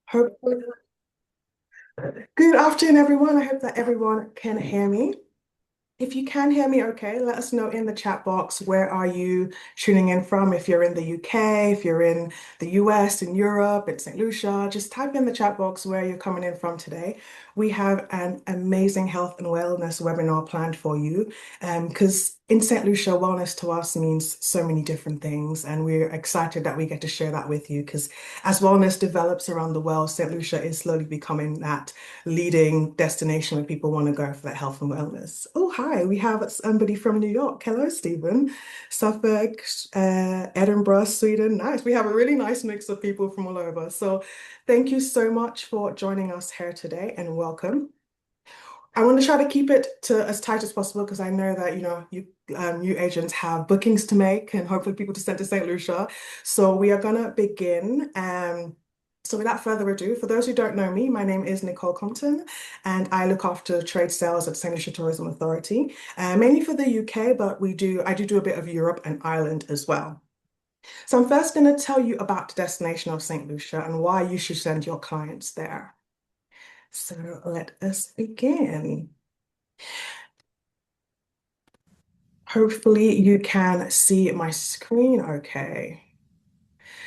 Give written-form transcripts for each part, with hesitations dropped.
Hopefully, good afternoon, everyone. I hope that everyone can hear me. If you can hear me okay, let us know in the chat box where are you tuning in from. If you're in the UK, if you're in the US, in Europe, in St. Lucia, just type in the chat box where you're coming in from today. We have an amazing health and wellness webinar planned for you because in St. Lucia, wellness to us means so many different things, and we're excited that we get to share that with you because as wellness develops around the world, St. Lucia is slowly becoming that leading destination where people want to go for that health and wellness. Oh, hi, we have somebody from New York. Hello, Stephen. Suffolk, Edinburgh, Sweden. Nice. We have a really nice mix of people from all over. So thank you so much for joining us here today and welcome. I want to try to keep it to as tight as possible because I know that you agents have bookings to make and hopefully people to send to St. Lucia. So we are gonna begin. So without further ado, for those who don't know me, my name is Nicole Compton and I look after trade sales at St. Lucia Tourism Authority, mainly for the UK, but I do a bit of Europe and Ireland as well. So I'm first going to tell you about the destination of St. Lucia and why you should send your clients there. So let us begin. Hopefully you can see my screen okay.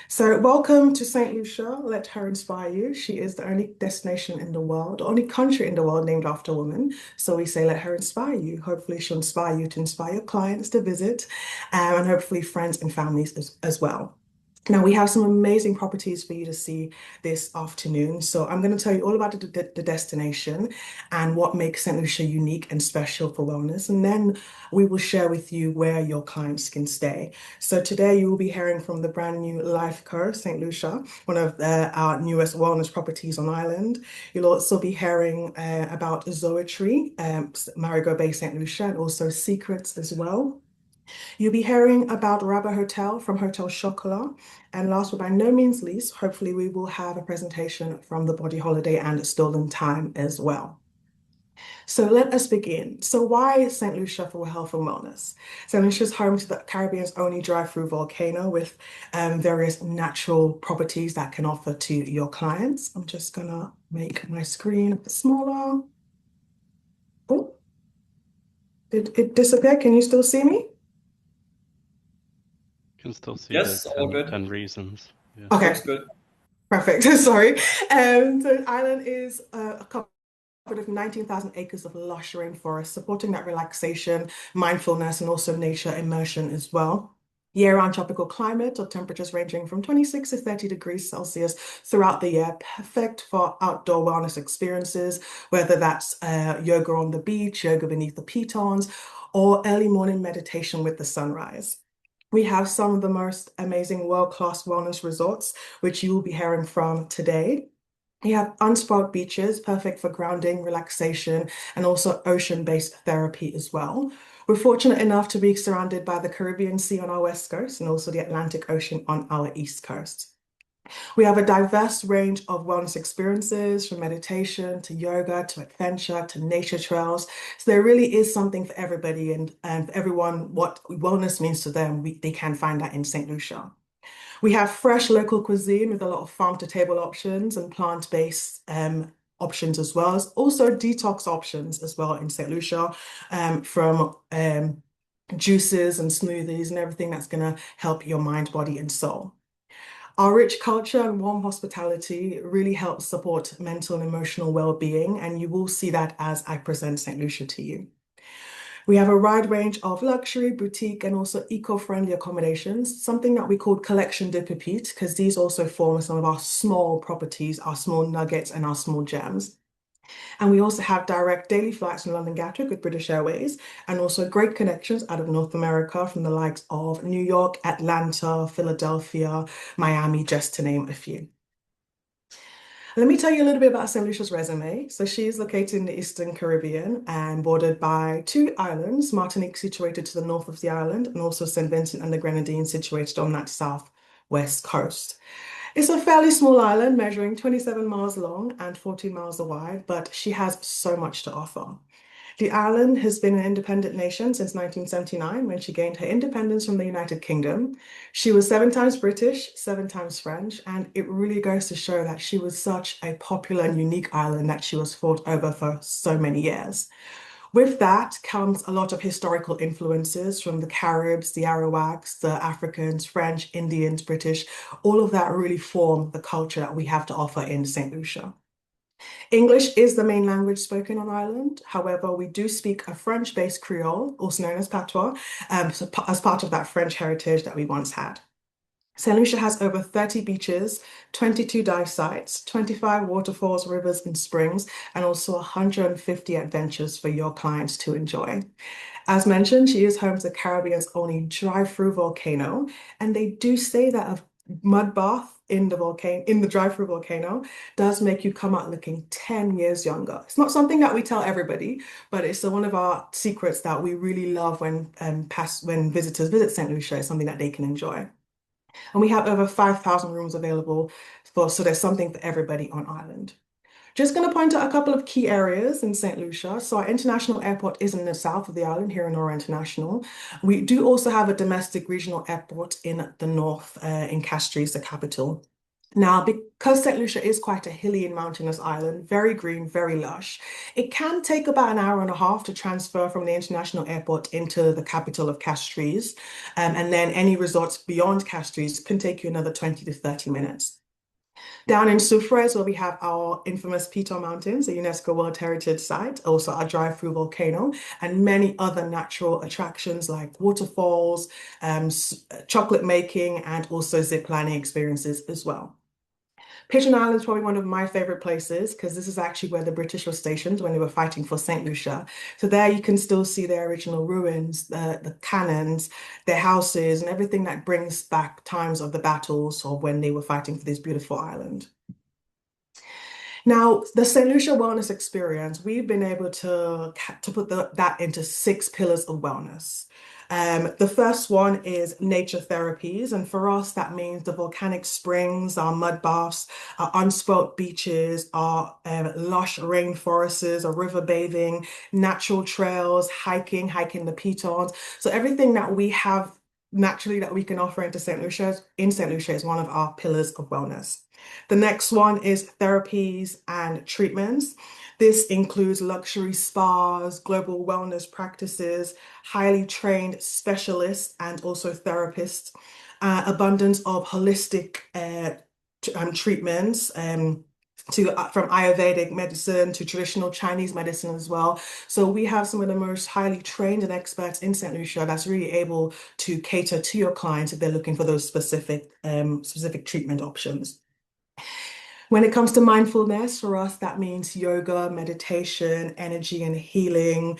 So welcome to St. Lucia. Let her inspire you. She is the only destination in the world, only country in the world named after a woman. So we say, let her inspire you. Hopefully she'll inspire you to inspire your clients to visit and hopefully friends and families as well. Now, we have some amazing properties for you to see this afternoon. So I'm going to tell you all about the destination and what makes St. Lucia unique and special for wellness. And then we will share with you where your clients can stay. So today you will be hearing from the brand new Life Co. St. Lucia, one of our newest wellness properties on island. You'll also be hearing about Zoetry, Marigot Bay, St. Lucia, and also Secrets as well. You'll be hearing about Rabat Hotel from Hotel Chocolat. And last but by no means least, hopefully we will have a presentation from the Body Holiday and Stolen Time as well. So let us begin. So why St. Lucia for health and wellness? St. Lucia is home to the Caribbean's only drive-through volcano with various natural properties that can offer to your clients. I'm just gonna make my screen a bit smaller. Oh, did it disappear? Can you still see me? Can still see Yes, the all good. 10 reasons. Yeah. Okay, Looks good. perfect. Sorry. So the island is a couple of 19,000 acres of lush rainforest, supporting that relaxation, mindfulness, and also nature immersion as well. Year-round tropical climate or temperatures ranging from 26 to 30 degrees Celsius throughout the year, perfect for outdoor wellness experiences, whether that's yoga on the beach, yoga beneath the pitons, or early morning meditation with the sunrise. We have some of the most amazing world-class wellness resorts, which you will be hearing from today. You have unspoiled beaches, perfect for grounding, relaxation, and also ocean-based therapy as well. We're fortunate enough to be surrounded by the Caribbean Sea on our west coast and also the Atlantic Ocean on our east coast. We have a diverse range of wellness experiences from meditation to yoga to adventure to nature trails. So there really is something for everybody and for everyone, what wellness means to them, they can find that in St. Lucia. We have fresh local cuisine with a lot of farm to table options and plant-based options as well as also detox options as well in St. Lucia from juices and smoothies and everything that's going to help your mind, body, and soul. Our rich culture and warm hospitality really helps support mental and emotional well-being, and you will see that as I present St. Lucia to you. We have a wide range of luxury, boutique, and also eco-friendly accommodations, something that we call Collection de Pépites, because these also form some of our small properties, our small nuggets, and our small gems. And we also have direct daily flights from London Gatwick with British Airways, and also great connections out of North America from the likes of New York, Atlanta, Philadelphia, Miami, just to name a few. Let me tell you a little bit about St. Lucia's resume. So she is located in the Eastern Caribbean and bordered by two islands, Martinique situated to the north of the island, and also St. Vincent and the Grenadines situated on that southwest coast. It's a fairly small island measuring 27 miles long and 14 miles wide, but she has so much to offer. The island has been an independent nation since 1979 when she gained her independence from the United Kingdom. She was 7 times British, 7 times French, and it really goes to show that she was such a popular and unique island that she was fought over for so many years. With that comes a lot of historical influences from the Caribs, the Arawaks, the Africans, French, Indians, British. All of that really form the culture that we have to offer in St. Lucia. English is the main language spoken on Ireland. However, we do speak a French-based Creole, also known as Patois, as part of that French heritage that we once had. St. Lucia has over 30 beaches, 22 dive sites, 25 waterfalls, rivers, and springs, and also 150 adventures for your clients to enjoy. As mentioned, she is home to the Caribbean's only drive-through volcano, and they do say that a mud bath in the volcano, in the drive-through volcano, does make you come out looking 10 years younger. It's not something that we tell everybody, but it's one of our secrets that we really love when visitors visit St. Lucia. It's something that they can enjoy. And we have over 5,000 rooms available so there's something for everybody on island. Just going to point out a couple of key areas in St. Lucia. So our international airport is in the south of the island here in Nora International. We do also have a domestic regional airport in the north, in Castries, the capital. Now, because St. Lucia is quite a hilly and mountainous island, very green, very lush, it can take about an hour and a half to transfer from the international airport into the capital of Castries. And then any resorts beyond Castries can take you another 20 to 30 minutes. Down in Soufrière is where we have our infamous Piton Mountains, a UNESCO World Heritage Site, also a drive-through volcano, and many other natural attractions like waterfalls, chocolate making, and also zip lining experiences as well. Pigeon Island is probably one of my favorite places because this is actually where the British were stationed when they were fighting for St. Lucia. So there you can still see their original ruins, the cannons, their houses, and everything that brings back times of the battles or when they were fighting for this beautiful island. Now, the St. Lucia Wellness Experience, we've been able to put that into 6 pillars of wellness. The first one is nature therapies, and for us, that means the volcanic springs, our mud baths, our unspoilt beaches, our lush rainforests, our river bathing, natural trails, hiking the pitons. So everything that we have naturally that we can offer into St. Lucia, in St. Lucia is one of our pillars of wellness. The next one is therapies and treatments. This includes luxury spas, global wellness practices, highly trained specialists and also therapists, abundance of holistic treatments, from Ayurvedic medicine to traditional Chinese medicine as well. So we have some of the most highly trained and experts in St. Lucia that's really able to cater to your clients if they're looking for those specific treatment options. When it comes to mindfulness, for us, that means yoga, meditation, energy and healing,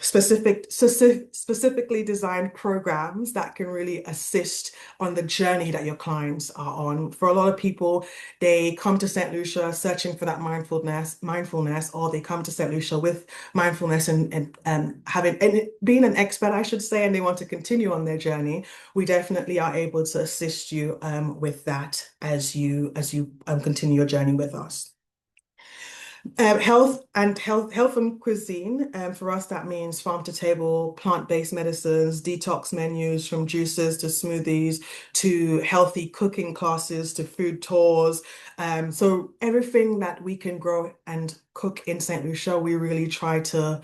specifically designed programs that can really assist on the journey that your clients are on. For a lot of people, they come to St. Lucia searching for that mindfulness, or they come to St. Lucia with mindfulness and being an expert, I should say, and they want to continue on their journey. We definitely are able to assist you with that as you continue your journey with us. Health and cuisine. For us, that means farm to table, plant-based medicines, detox menus from juices to smoothies to healthy cooking classes to food tours. So everything that we can grow and cook in St. Lucia, we really try to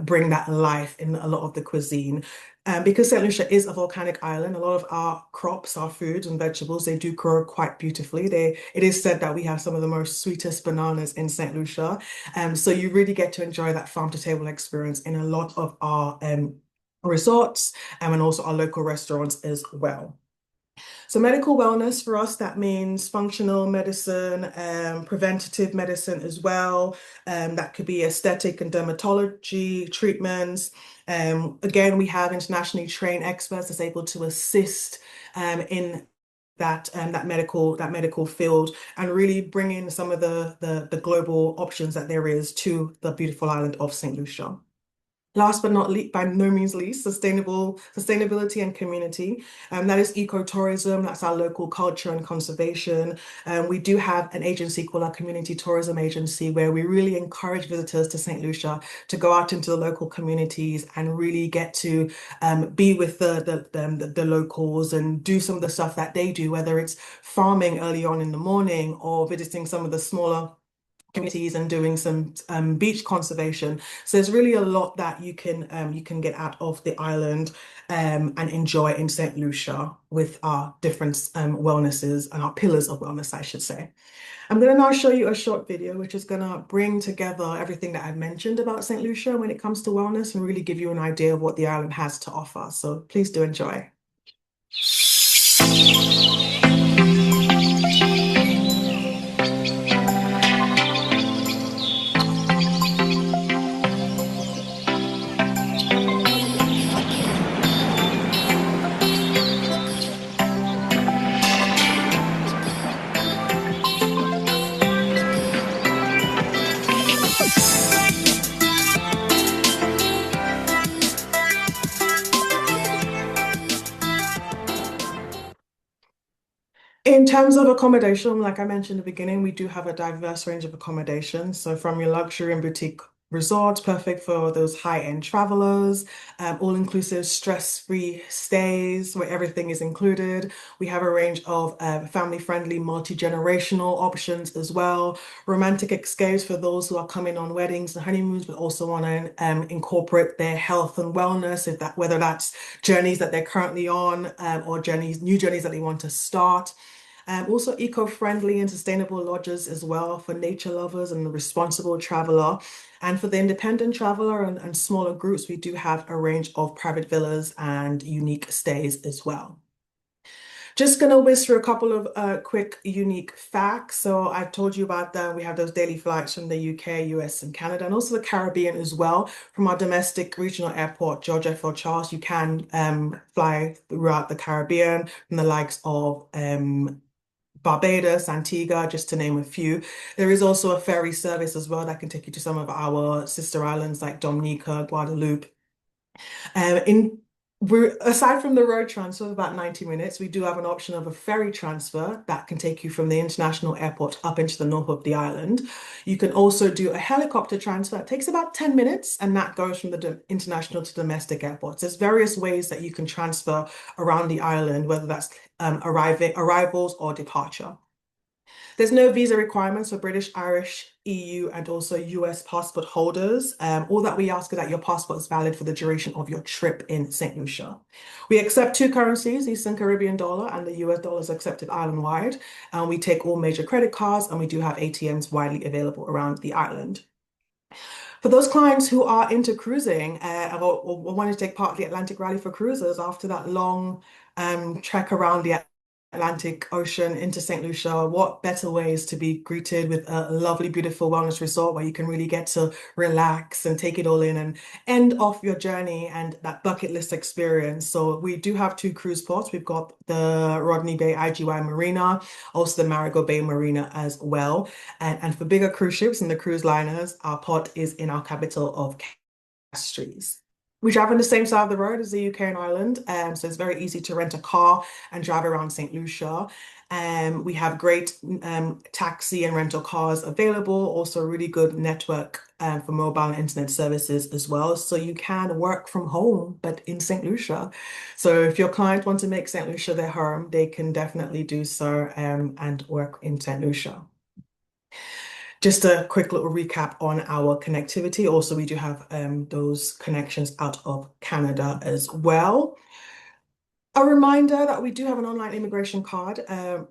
bring that life in a lot of the cuisine. Because St. Lucia is a volcanic island, a lot of our crops, our foods and vegetables, they do grow quite beautifully. It is said that we have some of the most sweetest bananas in St. Lucia. So you really get to enjoy that farm to table experience in a lot of our resorts and also our local restaurants as well. So medical wellness for us, that means functional medicine, preventative medicine as well. That could be aesthetic and dermatology treatments. Again, we have internationally trained experts that's able to assist in that medical field and really bring in some of the global options that there is to the beautiful island of St. Lucia. Last but not least, by no means least, sustainability and community. That is ecotourism. That's our local culture and conservation. We do have an agency called our Community Tourism Agency, where we really encourage visitors to St. Lucia to go out into the local communities and really get to be with the locals and do some of the stuff that they do, whether it's farming early on in the morning or visiting some of the smaller communities and doing some beach conservation. So there's really a lot that you can get out of the island and enjoy in St. Lucia with our different wellnesses and our pillars of wellness, I should say. I'm going to now show you a short video which is going to bring together everything that I've mentioned about St. Lucia when it comes to wellness and really give you an idea of what the island has to offer. So please do enjoy. In terms of accommodation, like I mentioned in the beginning, we do have a diverse range of accommodations. So from your luxury and boutique resorts, perfect for those high-end travelers, all-inclusive, stress-free stays where everything is included. We have a range of family-friendly, multi-generational options as well. Romantic escapes for those who are coming on weddings and honeymoons, but also want to incorporate their health and wellness, if that whether that's journeys that they're currently on or new journeys that they want to start. Also eco-friendly and sustainable lodges as well for nature lovers and the responsible traveler. And for the independent traveler and smaller groups, we do have a range of private villas and unique stays as well. Just gonna whiz through a couple of quick unique facts. So I told you about that. We have those daily flights from the UK, US, and Canada, and also the Caribbean as well. From our domestic regional airport, George F. L. Charles, you can fly throughout the Caribbean from the likes of Barbados, Antigua, just to name a few. There is also a ferry service as well that can take you to some of our sister islands like Dominica, Guadeloupe. In we're aside from the road transfer of about 90 minutes, we do have an option of a ferry transfer that can take you from the international airport up into the north of the island. You can also do a helicopter transfer. It takes about 10 minutes, and that goes from the international to domestic airports. There's various ways that you can transfer around the island, whether that's arrivals or departure. There's no visa requirements for British, Irish, EU, and also US passport holders. All that we ask is that your passport is valid for the duration of your trip in St. Lucia. We accept two currencies, the Eastern Caribbean dollar and the US dollar is accepted island-wide. And we take all major credit cards, and we do have ATMs widely available around the island. For those clients who are into cruising or want to take part of the Atlantic Rally for Cruisers after that long trek around the Atlantic Ocean into St. Lucia, what better ways to be greeted with a lovely, beautiful wellness resort where you can really get to relax and take it all in and end off your journey and that bucket list experience. So we do have two cruise ports. We've got the Rodney Bay IGY Marina, also the Marigot Bay Marina as well. And for bigger cruise ships and the cruise liners, our port is in our capital of Castries. We drive on the same side of the road as the UK and Ireland, so it's very easy to rent a car and drive around St. Lucia. We have great taxi and rental cars available, also a really good network for mobile and internet services as well. So you can work from home, but in St. Lucia. So if your client wants to make St. Lucia their home, they can definitely do so and work in St. Lucia. Just a quick little recap on our connectivity. Also, we do have those connections out of Canada as well. A reminder that we do have an online immigration card.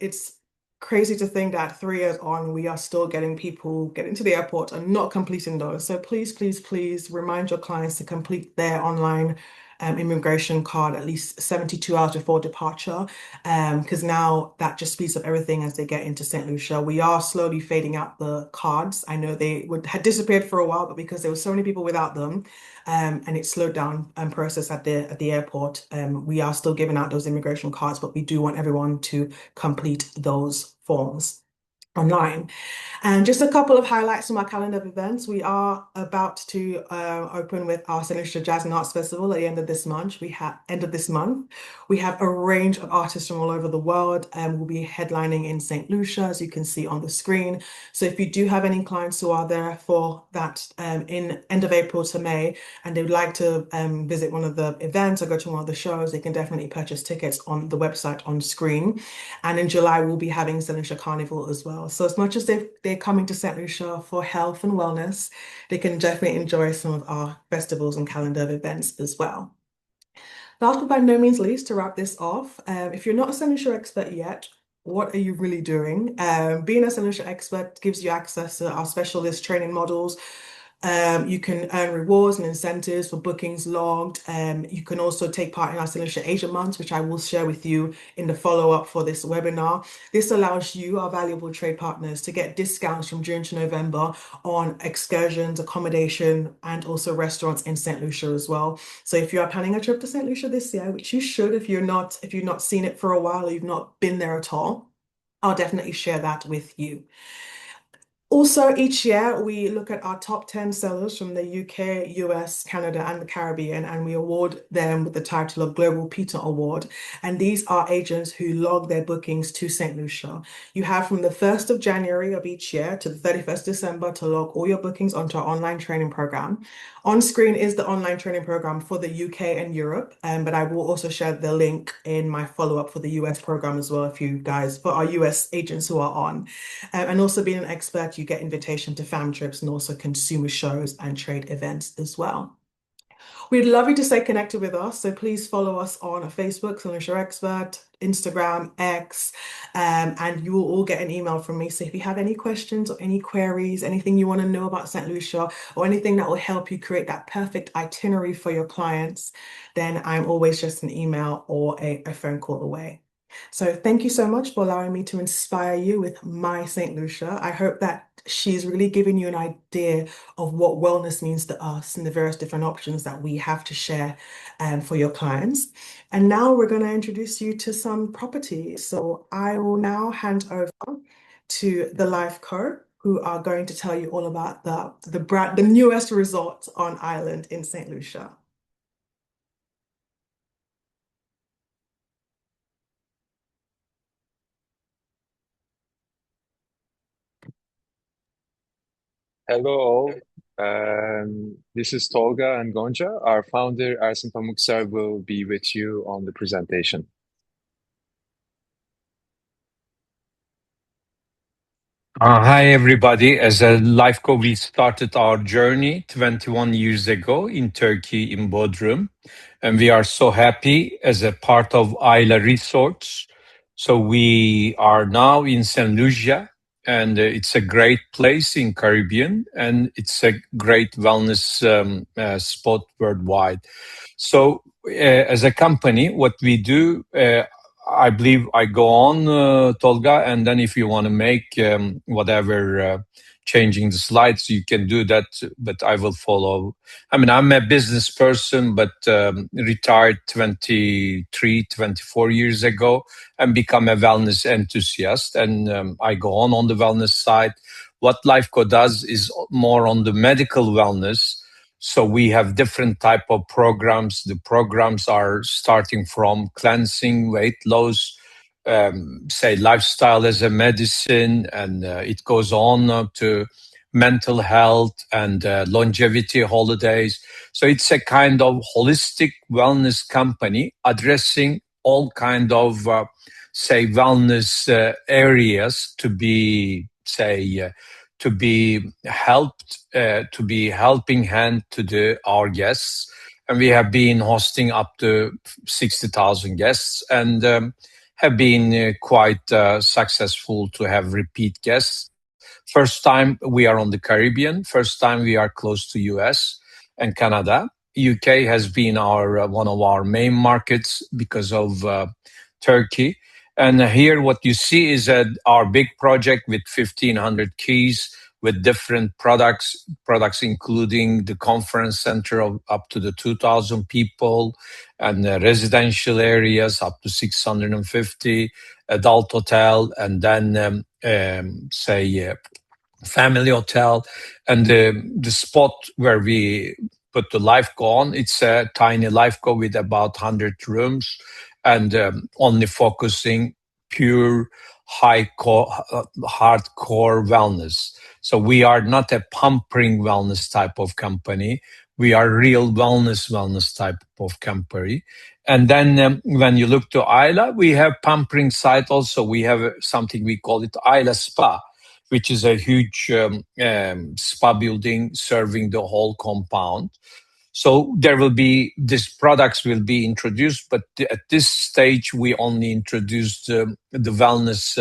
It's crazy to think that 3 years on, we are still getting people getting to the airport and not completing those. So please, please, please remind your clients to complete their online immigration card at least 72 hours before departure, because now that just speeds up everything as they get into St. Lucia. We are slowly fading out the cards. I know they had disappeared for a while, but because there were so many people without them, and it slowed down process at the airport, we are still giving out those immigration cards, but we do want everyone to complete those forms. online. And just a couple of highlights from our calendar of events. We are about to open with our St. Lucia Jazz and Arts Festival at the end of this month. We have a range of artists from all over the world, and we'll be headlining in St. Lucia, as you can see on the screen. So if you do have any clients who are there for that in end of April to May, and they would like to visit one of the events or go to one of the shows, they can definitely purchase tickets on the website on screen. And in July, we'll be having St. Lucia Carnival as well. So as much as they're coming to St. Lucia for health and wellness, they can definitely enjoy some of our festivals and calendar of events as well. Last but by no means least, to wrap this off, if you're not a St. Lucia expert yet, what are you really doing? Being a St. Lucia expert gives you access to our specialist training models. You can earn rewards and incentives for bookings logged. You can also take part in our St. Lucia Asia Month, which I will share with you in the follow-up for this webinar. This allows you, our valuable trade partners, to get discounts from June to November on excursions, accommodation, and also restaurants in St. Lucia as well. So if you are planning a trip to St. Lucia this year, which you should if you've not seen it for a while or you've not been there at all, I'll definitely share that with you. Also, each year we look at our top 10 sellers from the UK, US, Canada, and the Caribbean, and we award them with the title of Global Peter Award. And these are agents who log their bookings to St. Lucia. You have from the 1st of January of each year to the 31st December to log all your bookings onto our online training program. On screen is the online training program for the UK and Europe, but I will also share the link in my follow-up for the US program as well, for our US agents who are on. And also being an expert, you get invitation to fam trips and also consumer shows and trade events as well. We'd love you to stay connected with us, so please follow us on Facebook, St. Lucia Expert, Instagram, X, and you will all get an email from me. So if you have any questions or any queries, anything you want to know about St. Lucia, or anything that will help you create that perfect itinerary for your clients, then I'm always just an email or a phone call away. So thank you so much for allowing me to inspire you with my St. Lucia. I hope that she's really given you an idea of what wellness means to us and the various different options that we have to share for your clients. And now we're going to introduce you to some properties. So I will now hand over to the Life Co, who are going to tell you all about the newest resort on island in St. Lucia. Hello all. This is Tolga and Gonca. Our founder, Ersin Pamuksar, will be with you on the presentation. Hi, everybody. As a Life Co, we started our journey 21 years ago in Turkey, in Bodrum. And we are so happy as a part of Ayla Resorts. So we are now in St. Lucia, and it's a great place in Caribbean, and it's a great wellness spot worldwide. So as a company, what we do, I believe I go on, Tolga, and then if you want to make whatever changing the slides, you can do that, but I will follow. I mean, I'm a business person, but retired 23, 24 years ago and become a wellness enthusiast. And I go on the wellness side. What Lifeco does is more on the medical wellness. So we have different type of programs. The programs are starting from cleansing, weight loss, say lifestyle as a medicine, and it goes on to mental health and longevity holidays. So it's a kind of holistic wellness company addressing all kind of, say, wellness areas to be, say, to be helped, to be helping hand to our guests. And we have been hosting up to 60,000 guests and have been quite successful to have repeat guests. First time we are on the Caribbean. First time we are close to US and Canada. UK has been our one of our main markets because of Turkey. And here what you see is our big project with 1,500 keys with different products including the conference center of up to the 2,000 people and residential areas up to 650, adult hotel, and then family hotel, and the spot where we put the Lifeco on, it's a tiny Lifeco with about 100 rooms, and only focusing pure hardcore wellness. So we are not a pampering wellness type of company. We are real wellness type of company. And then when you look to Isla, we have pampering side also. We have something we call it Isla Spa, which is a huge spa building serving the whole compound. So there will be, these products will be introduced, but at this stage, we only introduced the wellness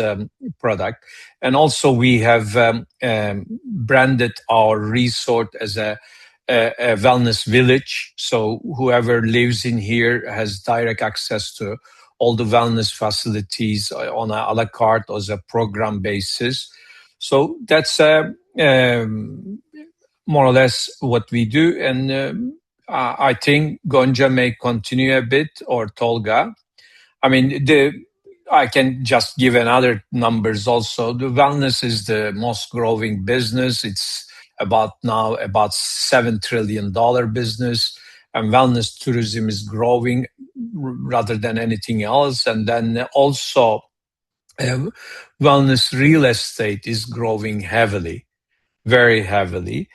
product. And also we have branded our resort as a wellness village. So whoever lives in here has direct access to all the wellness facilities on a la carte or as a program basis. So that's more or less what we do. And I think Gonca may continue a bit, or Tolga. I mean, I can just give another numbers also. The wellness is the most growing business. It's about $7 trillion business, and wellness tourism is growing rather than anything else. And then also wellness real estate is growing heavily, very heavily.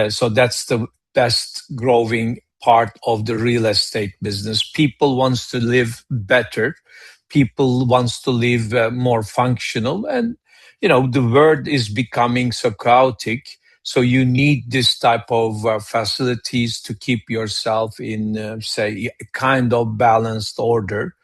So that's the best growing part of the real estate business. People wants to live better. People wants to live more functional. And, the world is becoming so chaotic. So you need this type of facilities to keep yourself in, say, a kind of balanced order.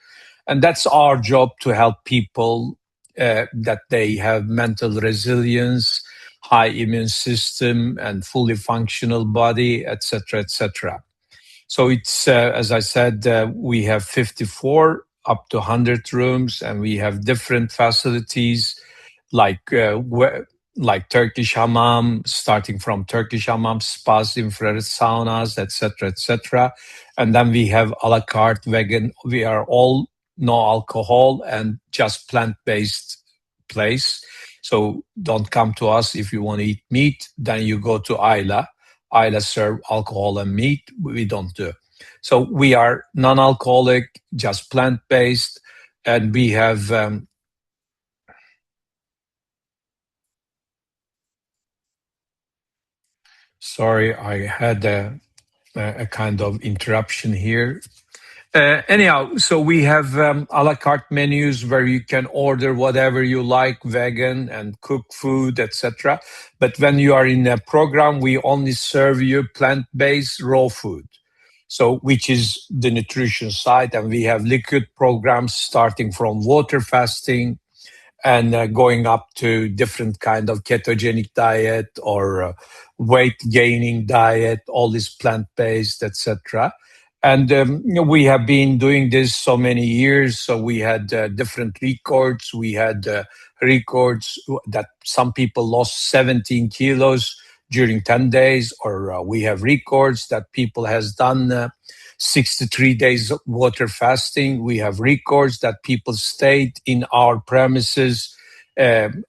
And that's our job, to help people that they have mental resilience, high immune system, and fully functional body, etc., etc. So it's, as I said, we have 54 up to 100 rooms, and we have different facilities like Turkish hammam, starting from Turkish hammam, spas, infrared saunas, etc., etc. And then we have a la carte vegan. We are all no alcohol and just plant-based place. So don't come to us if you want to eat meat. Then you go to Isla. Isla serve alcohol and meat. We don't do. So we are non-alcoholic, just plant-based, and we have. Sorry, I had a kind of interruption here. Anyhow, so we have a la carte menus where you can order whatever you like, vegan and cook food, etc. But when you are in a program, we only serve you plant-based raw food. So, which is the nutrition side, and we have liquid programs starting from water fasting and going up to different kind of ketogenic diet or weight gaining diet, all this plant-based, etc. And we have been doing this so many years. So we had different records. We had records that some people lost 17 kilos during 10 days, or we have records that people has done 63 days of water fasting. We have records that people stayed in our premises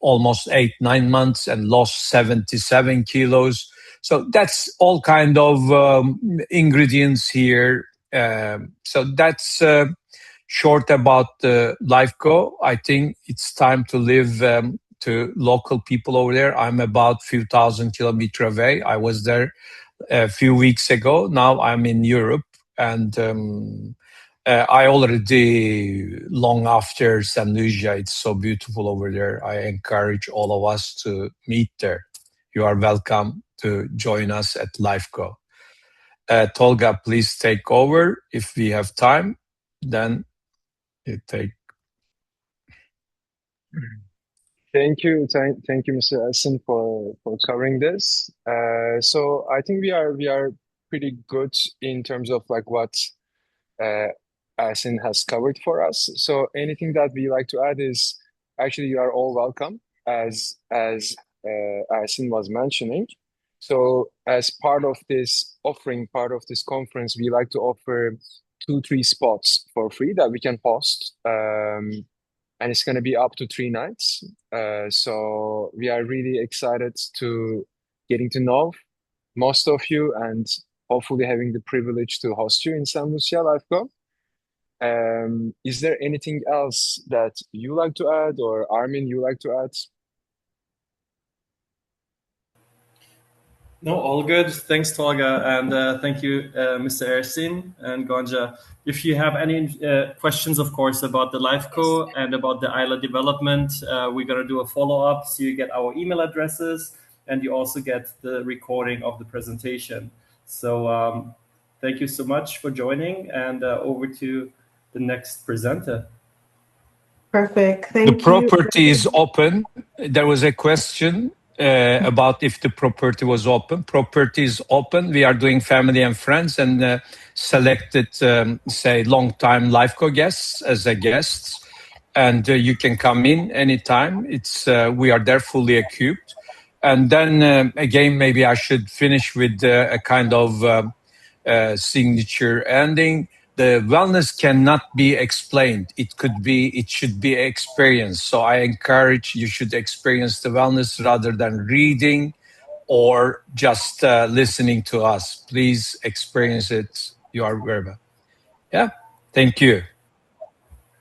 almost 8-9 months and lost 77 kilos. So that's all kind of ingredients here. So that's short about Lifeco. I think it's time to live to local people over there. I'm about a few thousand kilometers away. I was there a few weeks ago. Now I'm in Europe, and I already long after St. Lucia. It's so beautiful over there. I encourage all of us to meet there. You are welcome to join us at Lifeco. Tolga, please take over. If we have time, then you take. Thank you, Mr. Ersin, for covering this. So I think we are pretty good in terms of like what Ersin has covered for us. So anything that we like to add is actually you are all welcome, as Ersin was mentioning. So as part of this offering, part of this conference, we like to offer 2-3 spots for free that we can host and it's going to be up to 3 nights. So we are really excited to getting to know most of you and hopefully having the privilege to host you in San Lucia LifeCo. Is there anything else that you like to add, or Armin, you like to add? No, all good. Thanks, Tolga, and thank you, Mr. Ersin and Gonja. If you have any questions, of course, about the LifeCo and about the Isla development, we're going to do a follow-up, so you get our email addresses, and you also get the recording of the presentation. So thank you so much for joining, and over to the next presenter. Perfect. The Thank you. property is open. There was a question about if the property was open. Property is open. We are doing family and friends and selected, say, long-time LifeCo guests as a guests. And you can come in anytime. We are there fully equipped. And then again, maybe I should finish with a kind of signature ending. The wellness cannot be explained. It should be experienced. So I encourage you should experience the wellness rather than reading or just listening to us. Please experience it. You are very well. Yeah. Thank you.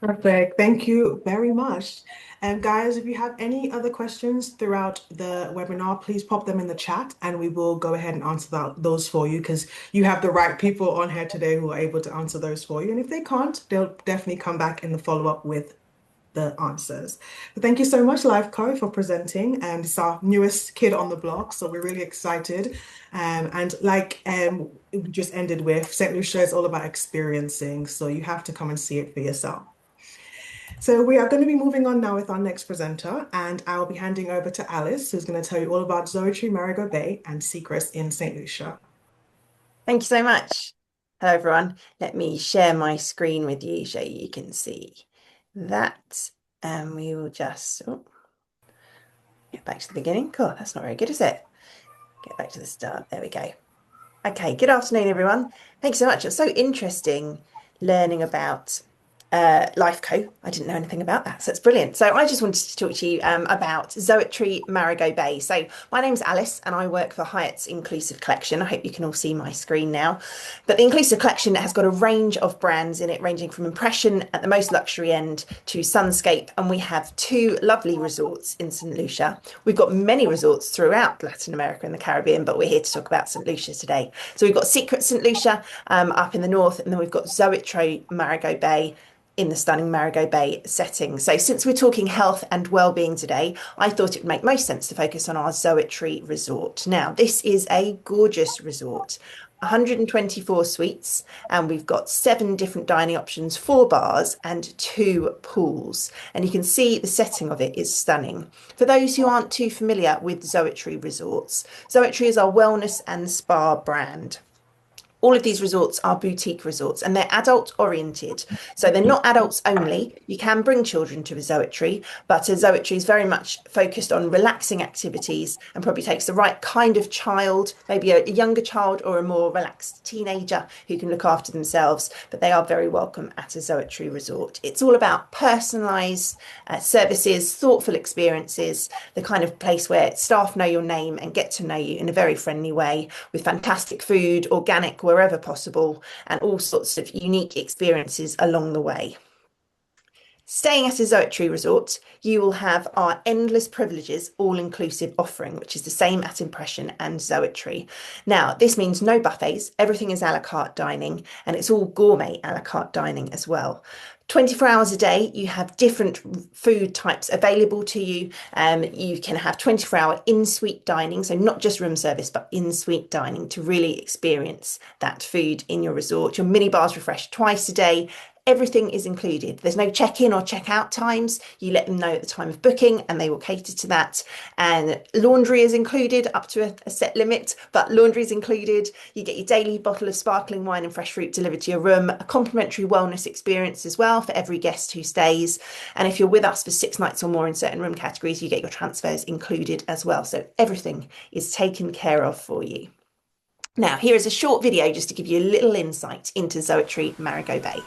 Perfect. Thank you very much. And guys, if you have any other questions throughout the webinar, please pop them in the chat and we will go ahead and answer those for you, because you have the right people on here today who are able to answer those for you. And if they can't, they'll definitely come back in the follow-up with the answers. But thank you so much, LifeCo, for presenting. And it's our newest kid on the block, so we're really excited. And like we just ended with, St. Lucia is all about experiencing, so you have to come and see it for yourself. So we are going to be moving on now with our next presenter, and I'll be handing over to Alice, who's going to tell you all about Zoetry Marigot Bay and Seacrest in St. Lucia. Thank you so much. Hello, everyone. Let me share my screen with you so you can see that. And we will just get back to the beginning. Cool, that's not very good, is it? Get back to the start. There we go. Okay, good afternoon, everyone. Thanks so much. It's so interesting learning about LifeCo. I didn't know anything about that, so it's brilliant. So I just wanted to talk to you about Zoetry Marigot Bay. So my name's Alice and I work for Hyatt's Inclusive Collection. I hope you can all see my screen now. But the Inclusive Collection has got a range of brands in it, ranging from Impression at the most luxury end to Sunscape, and we have 2 lovely resorts in St. Lucia. We've got many resorts throughout Latin America and the Caribbean, but we're here to talk about St. Lucia today. So we've got Secret St. Lucia up in the north, and then we've got Zoetry Marigot Bay in the stunning Marigot Bay setting. So since we're talking health and well-being today, I thought it would make most sense to focus on our Zoetry resort. Now, this is a gorgeous resort, 124 suites, and we've got 7 different dining options, 4 bars and 2 pools. And you can see the setting of it is stunning. For those who aren't too familiar with Zoetry resorts, Zoetry is our wellness and spa brand. All of these resorts are boutique resorts and they're adult oriented. So they're not adults only. You can bring children to a Zoetry, but a Zoetry is very much focused on relaxing activities and probably takes the right kind of child, maybe a younger child or a more relaxed teenager who can look after themselves, but they are very welcome at a Zoetry resort. It's all about personalised services, thoughtful experiences, the kind of place where staff know your name and get to know you in a very friendly way, with fantastic food, organic, wherever possible, and all sorts of unique experiences along the way. Staying at a Zoetry resort, you will have our Endless Privileges all-inclusive offering, which is the same at Impression and Zoetry. Now, this means no buffets, everything is a la carte dining, and it's all gourmet a la carte dining as well. 24 hours a day, you have different food types available to you. You can have 24-hour in-suite dining, so not just room service, but in-suite dining to really experience that food in your resort. Your mini bars refresh twice a day. Everything is included. There's no check-in or check-out times. You let them know at the time of booking and they will cater to that. And laundry is included up to a set limit, but laundry is included. You get your daily bottle of sparkling wine and fresh fruit delivered to your room, a complimentary wellness experience as well for every guest who stays. And if you're with us for 6 nights or more in certain room categories, you get your transfers included as well. So everything is taken care of for you. Now, here is a short video just to give you a little insight into Zoetry Marigot Bay.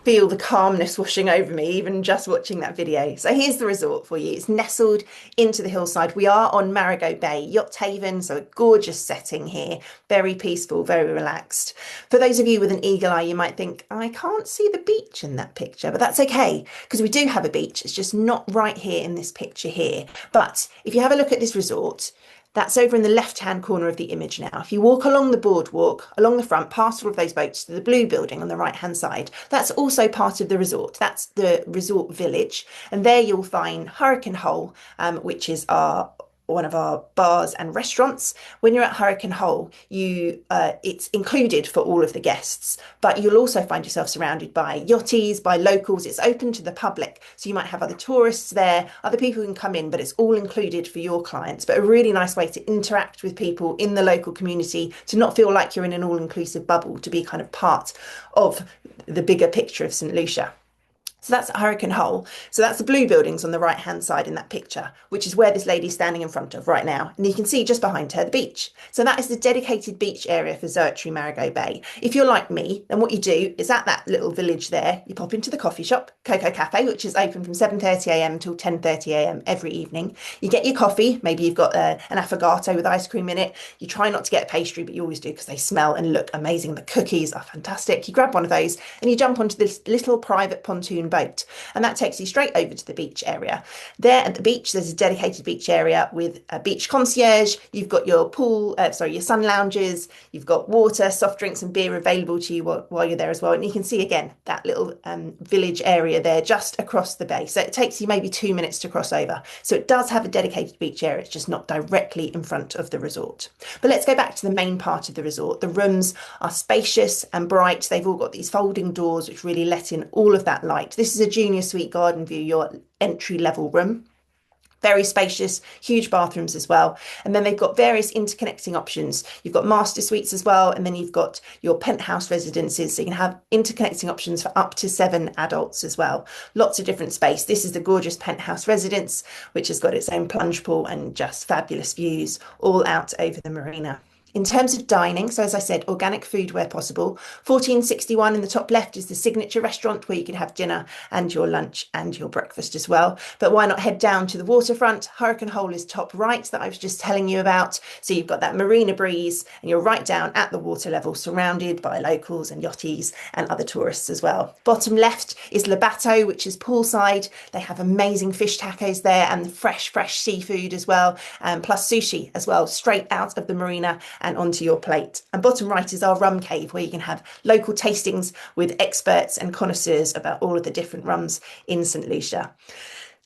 feel the calmness washing over me, even just watching that video. So here's the resort for you. It's nestled into the hillside. We are on Marigot Bay, Yacht Haven, so a gorgeous setting here, very peaceful, very relaxed. For those of you with an eagle eye, you might think, I can't see the beach in that picture, but that's okay, because we do have a beach. It's just not right here in this picture here. But if you have a look at this resort, that's over in the left-hand corner of the image now. If you walk along the boardwalk, along the front, past all of those boats to the blue building on the right-hand side, that's also part of the resort. That's the resort village. And there you'll find Hurricane Hole, which is one of our bars and restaurants. When you're at Hurricane Hole, it's included for all of the guests, but you'll also find yourself surrounded by yachties, by locals. It's open to the public, so you might have other tourists there, other people who can come in, but it's all included for your clients. But a really nice way to interact with people in the local community, to not feel like you're in an all-inclusive bubble, to be kind of part of the bigger picture of St. Lucia. So that's Hurricane Hole. So that's the blue buildings on the right-hand side in that picture, which is where this lady's standing in front of right now. And you can see just behind her the beach. So that is the dedicated beach area for Zoetry Marigot Bay. If you're like me, then what you do is at that little village there, you pop into the coffee shop, Coco Cafe, which is open from 7:30 a.m. till 10:30 a.m. every evening. You get your coffee, maybe you've got an affogato with ice cream in it. You try not to get a pastry, but you always do because they smell and look amazing. The cookies are fantastic. You grab one of those and you jump onto this little private pontoon boat, and that takes you straight over to the beach area. There at the beach, there's a dedicated beach area with a beach concierge. You've got your your sun lounges, you've got water, soft drinks and beer available to you while you're there as well. And you can see again that little village area there just across the bay. So it takes you maybe 2 minutes to cross over. So it does have a dedicated beach area. It's just not directly in front of the resort. But let's go back to the main part of the resort. The rooms are spacious and bright. They've all got these folding doors which really let in all of that light. This is a junior suite garden view, your entry level room. Very spacious, huge bathrooms as well. And then they've got various interconnecting options. You've got master suites as well, and then you've got your penthouse residences. So you can have interconnecting options for up to 7 adults as well. Lots of different space. This is the gorgeous penthouse residence, which has got its own plunge pool and just fabulous views all out over the marina. In terms of dining, so as I said, organic food where possible. 1461 in the top left is the signature restaurant where you can have dinner and your lunch and your breakfast as well. But why not head down to the waterfront? Hurricane Hole is top right that I was just telling you about. So you've got that marina breeze and you're right down at the water level, surrounded by locals and yachties and other tourists as well. Bottom left is Le Bateau, which is poolside. They have amazing fish tacos there and fresh seafood as well, plus sushi as well, straight out of the marina and onto your plate. And bottom right is our rum cave, where you can have local tastings with experts and connoisseurs about all of the different rums in St. Lucia.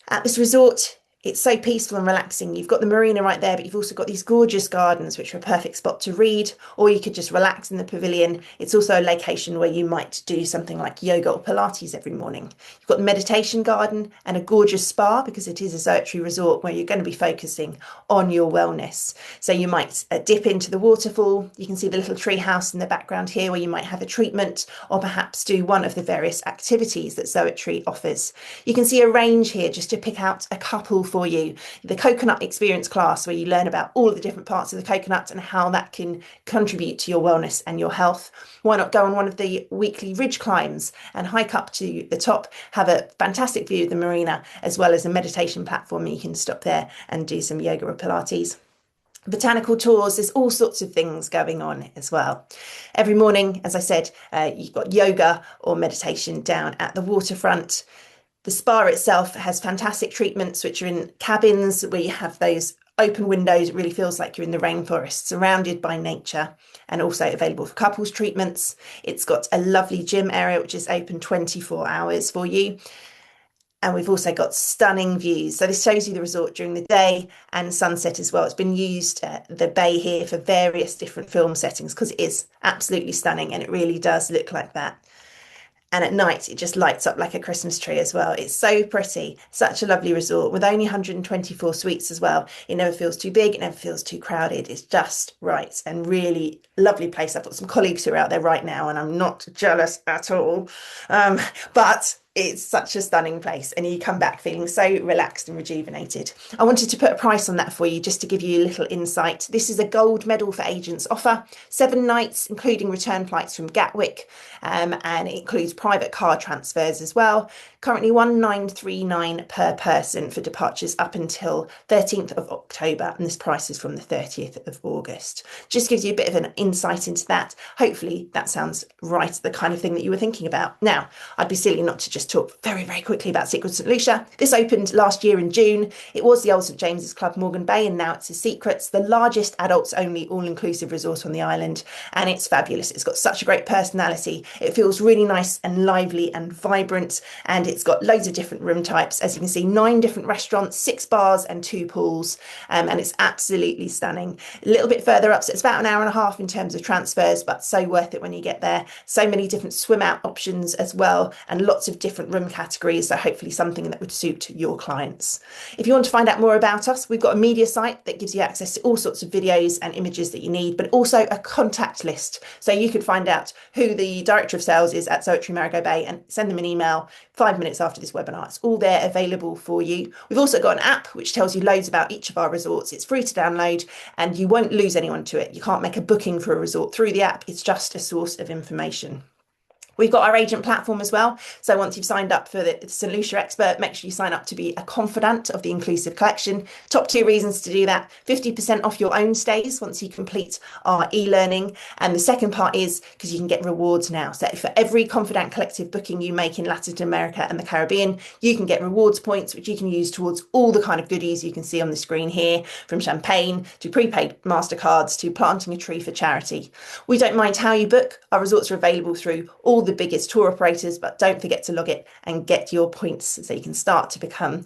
At this resort, it's so peaceful and relaxing. You've got the marina right there, but you've also got these gorgeous gardens, which are a perfect spot to read, or you could just relax in the pavilion. It's also a location where you might do something like yoga or Pilates every morning. You've got the meditation garden and a gorgeous spa, because it is a Zoetry resort where you're going to be focusing on your wellness. So you might dip into the waterfall. You can see the little tree house in the background here where you might have a treatment or perhaps do one of the various activities that Zoetry offers. You can see a range here just to pick out a couple for you. The coconut experience class, where you learn about all of the different parts of the coconut and how that can contribute to your wellness and your health. Why not go on one of the weekly ridge climbs and hike up to the top, have a fantastic view of the marina, as well as a meditation platform. You can stop there and do some yoga or Pilates. Botanical tours, there's all sorts of things going on as well. Every morning, as I said, you've got yoga or meditation down at the waterfront. The spa itself has fantastic treatments, which are in cabins where you have those open windows. It really feels like you're in the rainforest, surrounded by nature, and also available for couples treatments. It's got a lovely gym area, which is open 24 hours for you. And we've also got stunning views. So this shows you the resort during the day and sunset as well. It's been used, the bay here, for various different film settings, because it is absolutely stunning and it really does look like that. And at night, it just lights up like a Christmas tree as well. It's so pretty. Such a lovely resort with only 124 suites as well. It never feels too big. It never feels too crowded. It's just right and really lovely place. I've got some colleagues who are out there right now and I'm not jealous at all. But It's such a stunning place, and you come back feeling so relaxed and rejuvenated. I wanted to put a price on that for you just to give you a little insight. This is a gold medal for agents offer, 7 nights, including return flights from Gatwick, and it includes private car transfers as well. Currently 1939 per person for departures up until 13th of October, and this price is from the 30th of August. Just gives you a bit of an insight into that. Hopefully that sounds right, the kind of thing that you were thinking about. Now, I'd be silly not to just talk very, very quickly about Secret St Lucia. This opened last year in June. It was the old St James's Club Morgan Bay, and now it's a Secrets, the largest adults-only all-inclusive resort on the island, and it's fabulous. It's got such a great personality. It feels really nice and lively and vibrant, and it's got loads of different room types. As you can see, 9 different restaurants, 6 bars and 2 pools, and it's absolutely stunning. A little bit further up, so it's about an hour and a half in terms of transfers, but so worth it when you get there. So many different swim out options as well, and lots of different room categories, so hopefully something that would suit your clients. If you want to find out more about us, we've got a media site that gives you access to all sorts of videos and images that you need, but also a contact list, so you could find out who the director of sales is at Zoetry Marigot Bay and send them an email 5 minutes after this webinar. It's all there available for you. We've also got an app which tells you loads about each of our resorts. It's free to download, and you won't lose anyone to it. You can't make a booking for a resort through the app. It's just a source of information. We've got our agent platform as well. So once you've signed up for the St Lucia Expert, make sure you sign up to be a confidant of the Inclusive Collection. Top 2 reasons to do that: 50% off your own stays once you complete our e-learning. And the second part is because you can get rewards now. So for every Confidant Collective booking you make in Latin America and the Caribbean, you can get rewards points, which you can use towards all the kind of goodies you can see on the screen here, from champagne to prepaid MasterCards to planting a tree for charity. We don't mind how you book. Our resorts are available through all the biggest tour operators, but don't forget to log it and get your points so you can start to become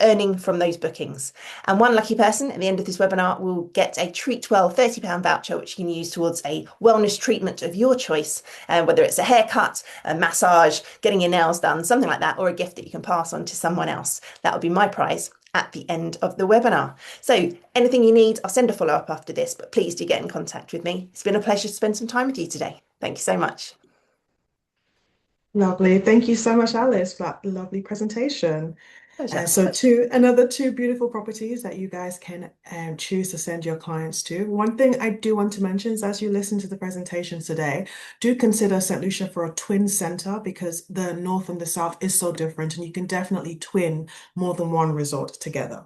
earning from those bookings. And one lucky person at the end of this webinar will get a Treatwell £30 voucher, which you can use towards a wellness treatment of your choice, whether it's a haircut, a massage, getting your nails done, something like that, or a gift that you can pass on to someone else. That will be my prize at the end of the webinar. So anything you need, I'll send a follow-up after this, but please do get in contact with me. It's been a pleasure to spend some time with you today. Thank you so much. Lovely. Thank you so much, Alice, for that lovely presentation. So another 2 beautiful properties that you guys can choose to send your clients to. One thing I do want to mention is, as you listen to the presentations today, do consider St Lucia for a twin center, because the north and the south is so different, and you can definitely twin more than one resort together.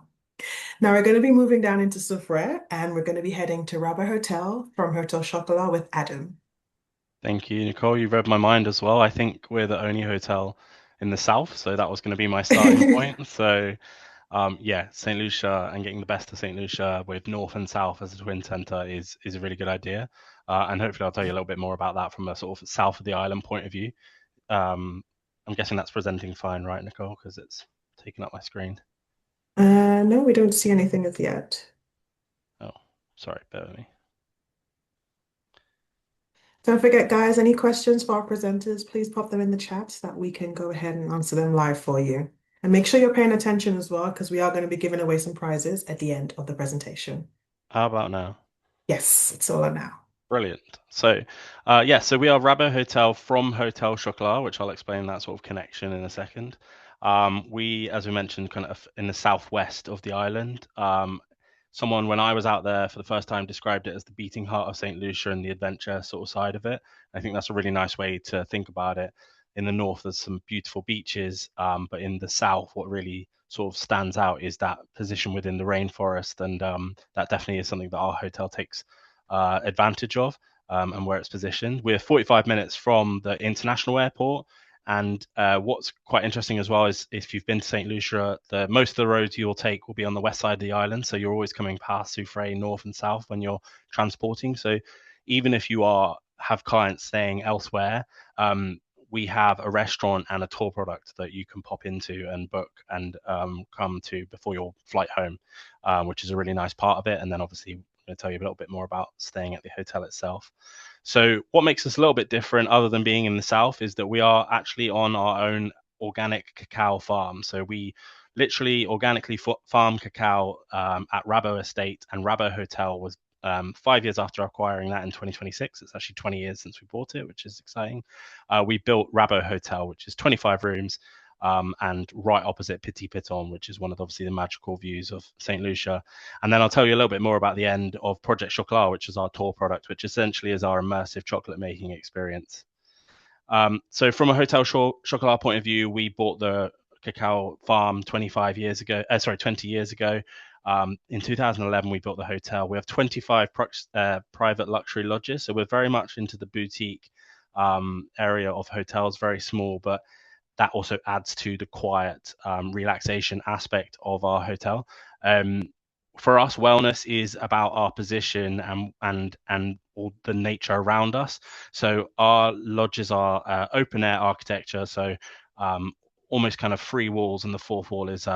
Now we're going to be moving down into Soufrière, and we're going to be heading to Rabat Hotel from Hotel Chocolat with Adam. Thank you, Nicole. You read my mind as well. I think we're the only hotel in the south, so that was going to be my starting point. So, yeah, St Lucia, and getting the best of St Lucia with north and south as a twin center is a really good idea. And hopefully I'll tell you a little bit more about that from a sort of south of the island point of view. I'm guessing that's presenting fine, right, Nicole? Because it's taking up my screen. No, we don't see anything as yet. Oh, sorry, bear with me. Don't forget, guys, any questions for our presenters, please pop them in the chat so that we can go ahead and answer them live for you. And make sure you're paying attention as well, because we are going to be giving away some prizes at the end of the presentation. How about now? Yes, it's all on now. Brilliant. So, yeah, so we are Rabat Hotel from Hotel Chocolat, which I'll explain that sort of connection in a second. We, as we mentioned, kind of in the southwest of the island. Someone, when I was out there for the first time, described it as the beating heart of St. Lucia and the adventure sort of side of it. I think that's a really nice way to think about it. In the north, there's some beautiful beaches, but in the south, what really sort of stands out is that position within the rainforest, and that definitely is something that our hotel takes advantage of, and where it's positioned. We're 45 minutes from the international airport. And what's quite interesting as well is, if you've been to St. Lucia, most of the roads you'll take will be on the west side of the island. So you're always coming past Soufrière north and south when you're transporting. So even if you have clients staying elsewhere, we have a restaurant and a tour product that you can pop into and book and come to before your flight home, which is a really nice part of it. And then obviously I'm going to tell you a little bit more about staying at the hotel itself. So what makes us a little bit different, other than being in the south, is that we are actually on our own organic cacao farm. So we literally organically farm cacao at Rabat Estate, and Rabat Hotel was 5 years after acquiring that in 2026. It's actually 20 years since we bought it, which is exciting. We built Rabat Hotel, which is 25 rooms, and right opposite Petit Piton, which is one of obviously the magical views of St. Lucia. And then I'll tell you a little bit more about the end of Project Chocolat, which is our tour product, which essentially is our immersive chocolate making experience. So from a Hotel Chocolat point of view, we bought the cacao farm 20 years ago. In 2011, we built the hotel. We have 25 private luxury lodges, so we're very much into the boutique area of hotels, very small, but that also adds to the quiet relaxation aspect of our hotel. For us, wellness is about our position and all the nature around us. So our lodges are open air architecture, so almost kind of free walls, and the fourth wall is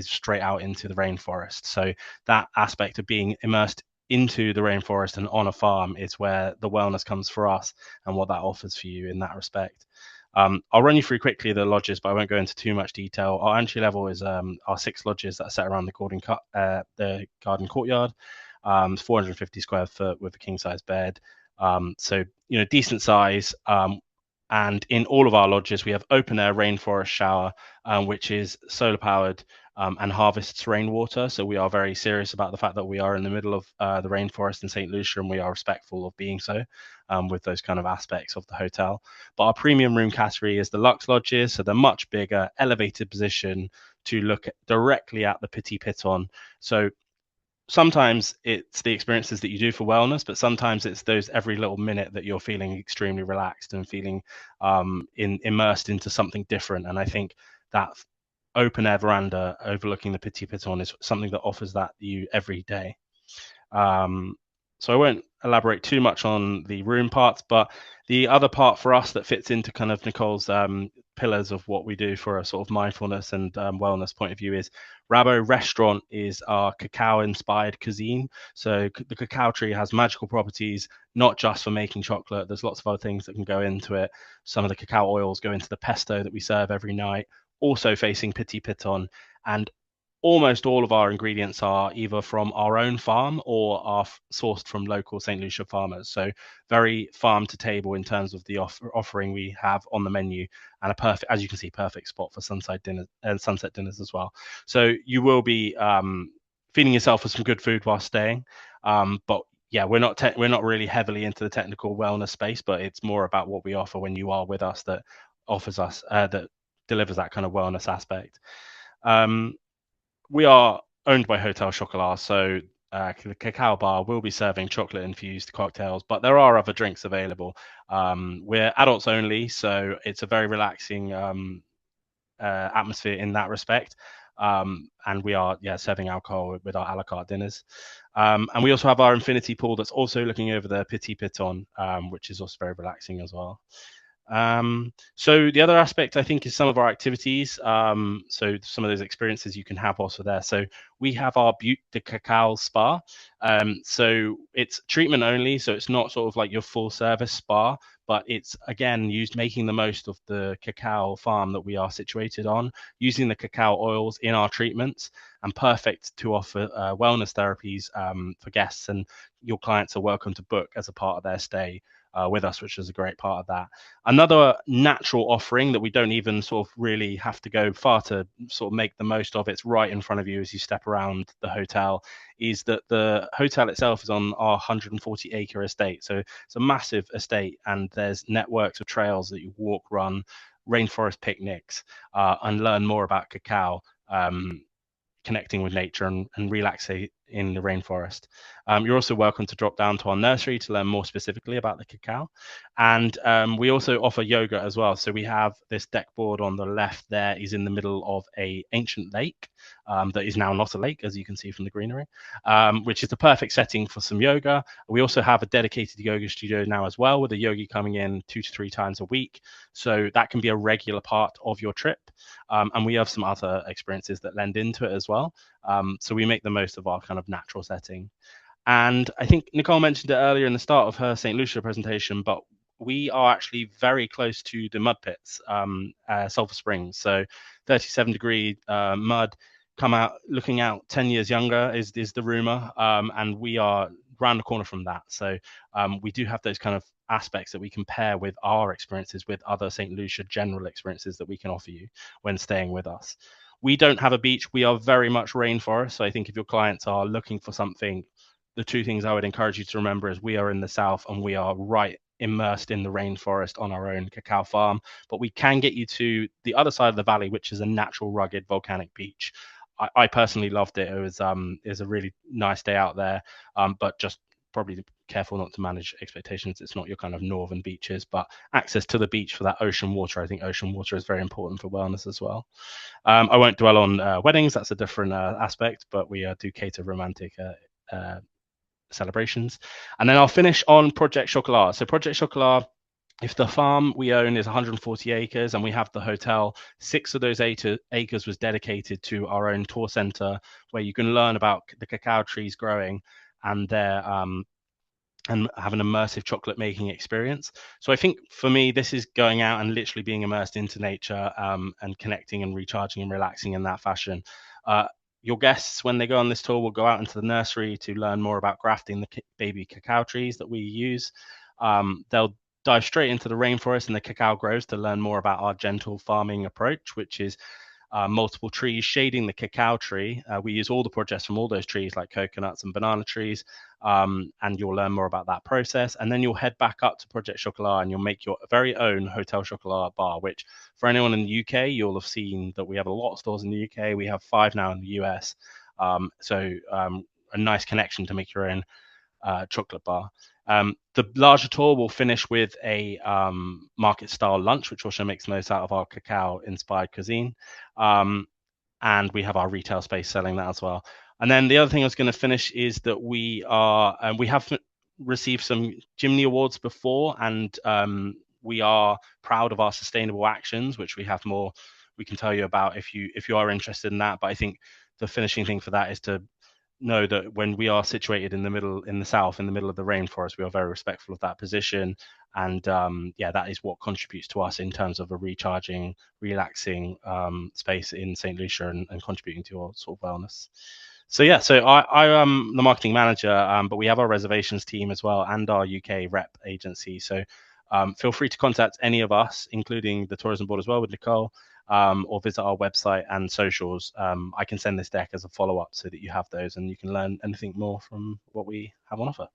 straight out into the rainforest. So that aspect of being immersed into the rainforest and on a farm is where the wellness comes for us and what that offers for you in that respect. I'll run you through quickly the lodges, but I won't go into too much detail. Our entry level is our 6 lodges that are set around the garden courtyard. 450 square foot with a king size bed. So, you know, decent size. And in all of our lodges, we have open air rainforest shower, which is solar powered and harvests rainwater. So we are very serious about the fact that we are in the middle of the rainforest in St. Lucia, and we are respectful of being so with those kind of aspects of the hotel. But our premium room category is the Luxe lodges. So they're much bigger, elevated position to look directly at the Petit Piton. So sometimes it's the experiences that you do for wellness, but sometimes it's those every little minute that you're feeling extremely relaxed and feeling immersed into something different. And I think that open air veranda overlooking the Petit Piton is something that offers that you every day. So I won't elaborate too much on the room parts, but the other part for us that fits into kind of Nicole's pillars of what we do for a sort of mindfulness and wellness point of view is Rabault Restaurant is our cacao inspired cuisine. So the cacao tree has magical properties, not just for making chocolate. There's lots of other things that can go into it. Some of the cacao oils go into the pesto that we serve every night, also facing Petit Piton, and almost all of our ingredients are either from our own farm or are sourced from local St. Lucia farmers. So very farm to table in terms of the offering we have on the menu, and a perfect, as you can see, perfect spot for sunset dinners as well. So you will be feeding yourself with some good food while staying. But yeah, we're not really heavily into the technical wellness space, but it's more about what we offer when you are with us that offers us that delivers that kind of wellness aspect. We are owned by Hotel Chocolat, so the cacao bar will be serving chocolate infused cocktails, but there are other drinks available. We're adults only, so it's a very relaxing atmosphere in that respect. And we are serving alcohol with our a la carte dinners. And we also have our infinity pool that's also looking over the Petit Piton, which is also very relaxing as well. So the other aspect I think is some of our activities. So some of those experiences you can have also there. So we have our Butte de Cacao spa. So it's treatment only, so it's not sort of like your full service spa, but it's again making the most of the cacao farm that we are situated on, using the cacao oils in our treatments, and perfect to offer wellness therapies for guests, and your clients are welcome to book as a part of their stay with us, which is a great part of that. Another natural offering that we don't even sort of really have to go far to sort of make the most of, it's right in front of you as you step around the hotel, is that the hotel itself is on our 140-acre estate. So it's a massive estate, and there's networks of trails that you walk, run, rainforest picnics, and learn more about cacao, connecting with nature and relaxing in the rainforest. You're also welcome to drop down to our nursery to learn more specifically about the cacao. And we also offer yoga as well. So we have this deck board on the left there is in the middle of an ancient lake that is now not a lake, as you can see from the greenery, which is the perfect setting for some yoga. We also have a dedicated yoga studio now as well, with a yogi coming in 2 to 3 times a week. So that can be a regular part of your trip. And we have some other experiences that lend into it as well. So we make the most of our kind of natural setting. And I think Nicole mentioned it earlier in the start of her St. Lucia presentation, but we are actually very close to the mud pits, Sulphur Springs. So 37-degree mud, come out looking out 10 years younger is the rumor. And we are round the corner from that. So we do have those kind of aspects that we compare with our experiences with other St. Lucia general experiences that we can offer you when staying with us. We don't have a beach. We are very much rainforest. So I think if your clients are looking for something, the two things I would encourage you to remember is we are in the south and we are right immersed in the rainforest on our own cacao farm, but we can get you to the other side of the valley, which is a natural, rugged, volcanic beach. I personally loved it. It was a really nice day out there, but just probably careful not to manage expectations. It's not your kind of northern beaches, but access to the beach for that ocean water. I think ocean water is very important for wellness as well. I won't dwell on weddings. That's a different aspect, but we do cater romantic celebrations. And then I'll finish on Project Chocolat. So Project Chocolat, if the farm we own is 140 acres and we have the hotel, 6 of those acres was dedicated to our own tour center, where you can learn about the cacao trees growing and their and have an immersive chocolate making experience. So I think for me, this is going out and literally being immersed into nature and connecting and recharging and relaxing in that fashion. Your guests, when they go on this tour, will go out into the nursery to learn more about grafting the baby cacao trees that we use. They'll dive straight into the rainforest and the cacao groves to learn more about our gentle farming approach, which is multiple trees shading the cacao tree. We use all the projects from all those trees, like coconuts and banana trees, and you'll learn more about that process. And then you'll head back up to Project Chocolat and you'll make your very own Hotel Chocolat bar, which for anyone in the UK, you'll have seen that we have a lot of stores in the UK. We have 5 now in the US. So a nice connection to make your own chocolate bar. The larger tour will finish with a market style lunch, which also makes the most out of our cacao inspired cuisine. And we have our retail space selling that as well. And then the other thing I was going to finish is that we have received some Chimney Awards before, and we are proud of our sustainable actions, which we have more we can tell you about if you are interested in that. But I think the finishing thing for that is to know that when we are situated in the south, in the middle of the rainforest, we are very respectful of that position. And that is what contributes to us in terms of a recharging, relaxing space in St. Lucia and contributing to your sort of wellness. So I am the marketing manager, but we have our reservations team as well and our UK rep agency. So feel free to contact any of us, including the tourism board as well with Nicole, or visit our website and socials. I can send this deck as a follow-up so that you have those and you can learn anything more from what we have on offer.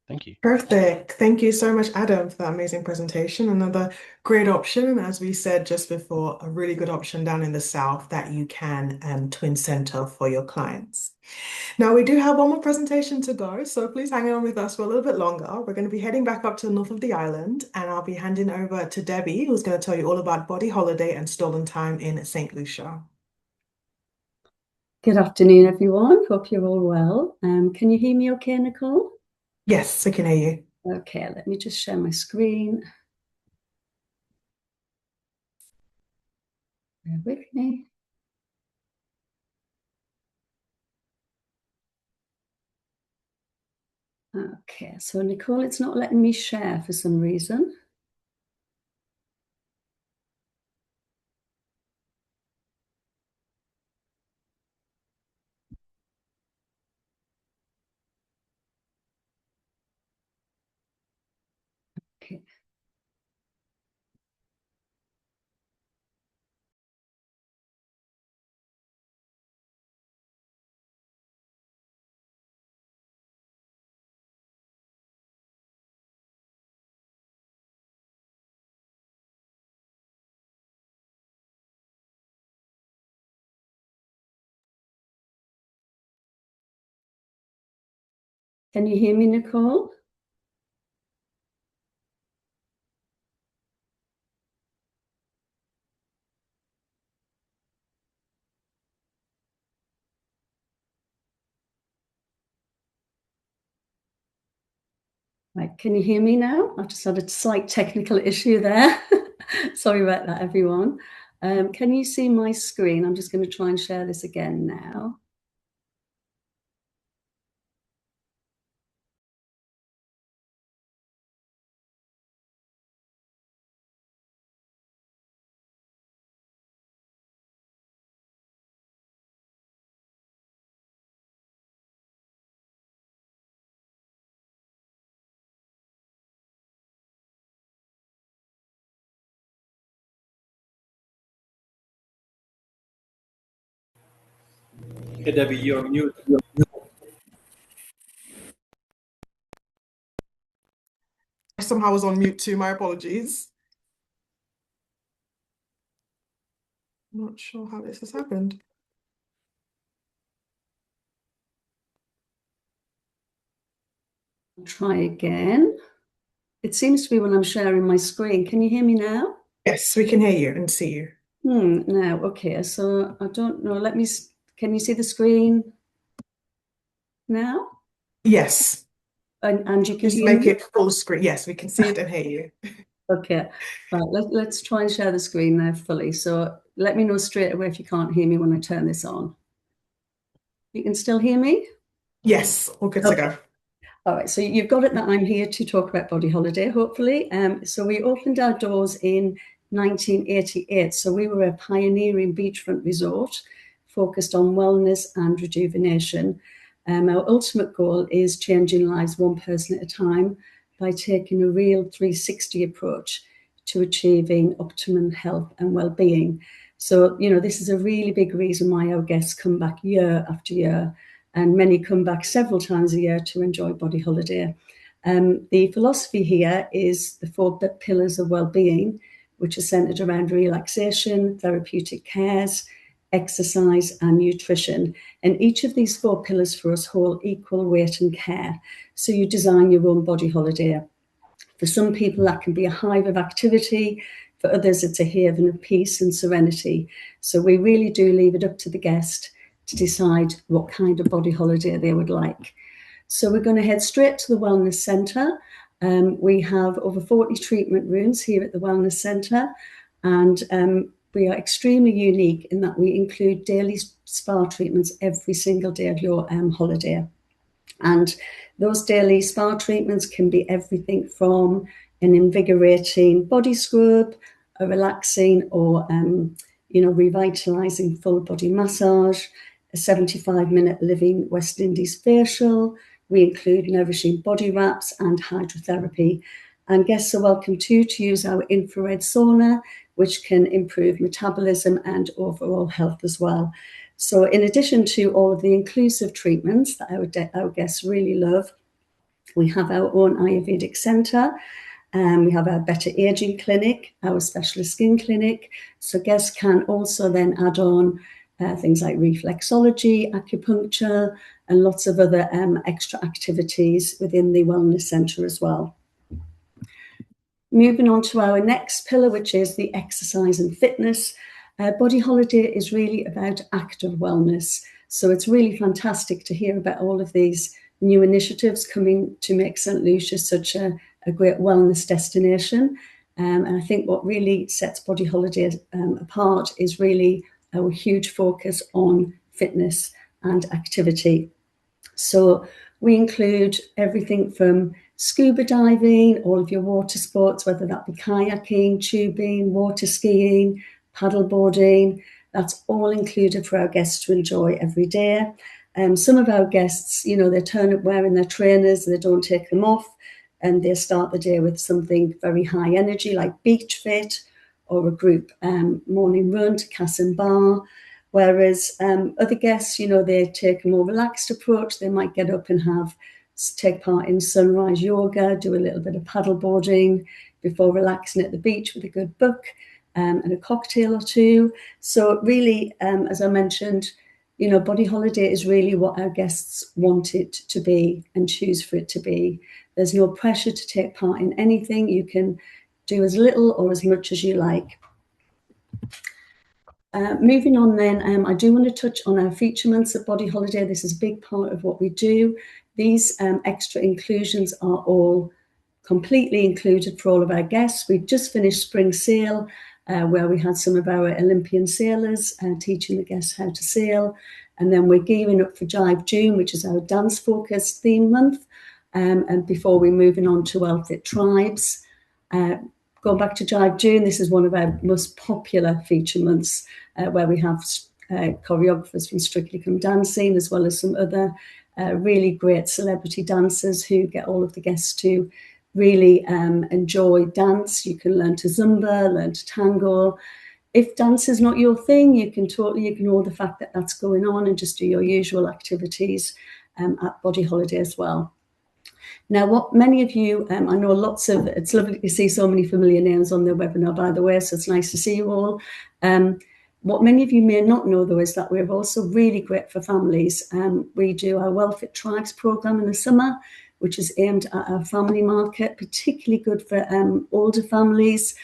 Thank you. Perfect. Thank you so much, Adam, for that amazing presentation. Another great option, and as we said just before, a really good option down in the south that you can twin center for your clients. Now, we do have one more presentation to go, so please hang on with us for a little bit longer. We're going to be heading back up to the north of the island, and I'll be handing over to Debbie, who's going to tell you all about Body Holiday and Stolen Time in St. Lucia. Good afternoon, everyone. Hope you're all well. Can you hear me okay, Nicole? Yes, I can hear you. Okay, let me just share my screen. Bear with me. Okay, so Nicole, it's not letting me share for some reason. Okay. Can you hear me, Nicole? Right, can you hear me now? I've just had a slight technical issue there. Sorry about that, everyone. Can you see my screen? I'm just going to try and share this again now. Hey, Debbie, you're mute. I somehow was on mute too. My apologies. I'm not sure how this has happened. I'll try again. It seems to be when I'm sharing my screen. Can you hear me now? Yes, we can hear you and see you. Now, okay, so I don't know. Can you see the screen now? Yes. And you can Just hear make me? it full screen. Yes, we can see it and hear you. Okay, right, let's try and share the screen there fully. So let me know straight away if you can't hear me when I turn this on. You can still hear me? Yes, all good to go. All right, so you've got it that I'm here to talk about Body Holiday, hopefully. So we opened our doors in 1988. So we were a pioneering beachfront resort focused on wellness and rejuvenation. Our ultimate goal is changing lives one person at a time by taking a real 360 approach to achieving optimum health and well-being. So, this is a really big reason why our guests come back year after year, and many come back several times a year to enjoy Body Holiday. The philosophy here is the 4 pillars of well-being, which are centered around relaxation, therapeutic cares, exercise, and nutrition. And each of these 4 pillars for us hold equal weight and care. So you design your own Body Holiday. For some people, that can be a hive of activity. For others, it's a haven of peace and serenity. So we really do leave it up to the guest to decide what kind of body holiday they would like. So we're going to head straight to the Wellness Centre. We have over 40 treatment rooms here at the Wellness Centre, and we are extremely unique in that we include daily spa treatments every single day of your holiday. And those daily spa treatments can be everything from an invigorating body scrub, a relaxing or revitalizing full body massage, a 75-minute living West Indies facial. We include nourishing body wraps and hydrotherapy. And guests are welcome too to use our infrared sauna, which can improve metabolism and overall health as well. So in addition to all of the inclusive treatments that our guests really love, we have our own Ayurvedic centre. We have our Better Aging Clinic, our specialist skin clinic. So guests can also then add on things like reflexology, acupuncture, and lots of other extra activities within the Wellness Centre as well. Moving on to our next pillar, which is the exercise and fitness. Body Holiday is really about active wellness. So it's really fantastic to hear about all of these new initiatives coming to make St. Lucia such a great wellness destination. And I think what really sets Body Holiday apart is really our huge focus on fitness and activity. So we include everything from scuba diving, all of your water sports, whether that be kayaking, tubing, water skiing, paddleboarding. That's all included for our guests to enjoy every day. Some of our guests, they turn up wearing their trainers, they don't take them off, and they start the day with something very high energy like Beach Fit or a group morning run to Cassin Bar. Whereas other guests, they take a more relaxed approach. They might get up and take part in sunrise yoga, do a little bit of paddleboarding before relaxing at the beach with a good book and a cocktail or two. So really, as I mentioned, Body Holiday is really what our guests want it to be and choose for it to be. There's no pressure to take part in anything. You can do as little or as much as you like. Moving on then, I do want to touch on our feature months at Body Holiday. This is a big part of what we do. These extra inclusions are all completely included for all of our guests. We've just finished Spring Sail, where we had some of our Olympian sailors teaching the guests how to sail. And then we're gearing up for Jive June, which is our dance-focused theme month. And before we're moving on to Well-Fit Tribes. Going back to Jive June, this is one of our most popular feature months where we have choreographers from Strictly Come Dancing, as well as some other really great celebrity dancers who get all of the guests to really enjoy dance. You can learn to Zumba, learn to tango. If dance is not your thing, you can totally ignore the fact that that's going on and just do your usual activities at Body Holiday as well. Now, what many of you, I know it's lovely to see so many familiar names on the webinar, by the way, so it's nice to see you all. What many of you may not know, though, is that we're also really great for families. We do our WellFit Tribes program in the summer, which is aimed at our family market, particularly good for older families,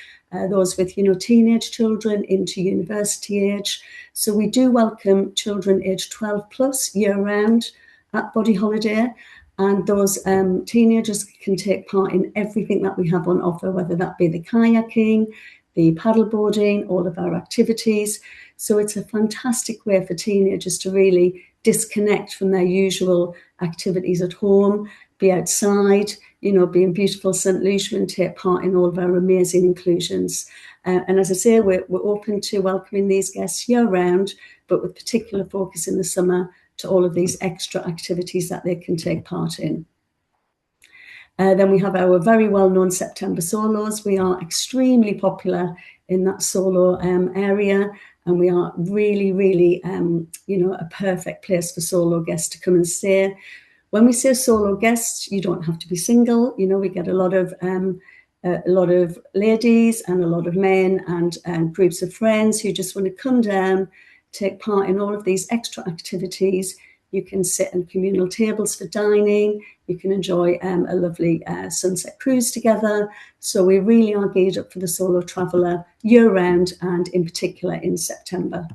those with, teenage children into university age. So we do welcome children aged 12 plus year-round at Body Holiday. And those teenagers can take part in everything that we have on offer, whether that be the kayaking, the paddleboarding, all of our activities. So it's a fantastic way for teenagers to really disconnect from their usual activities at home, be outside, be in beautiful St. Lucia and take part in all of our amazing inclusions. And as I say, we're open to welcoming these guests year round, but with particular focus in the summer to all of these extra activities that they can take part in. Then we have our very well-known September solos. We are extremely popular in that solo area, and we are really, really, a perfect place for solo guests to come and stay. When we say solo guests, you don't have to be single. We get a lot of ladies and a lot of men and groups of friends who just want to come down, take part in all of these extra activities. You can sit at communal tables for dining. You can enjoy a lovely sunset cruise together. So we really are geared up for the solo traveller year-round and in particular in September.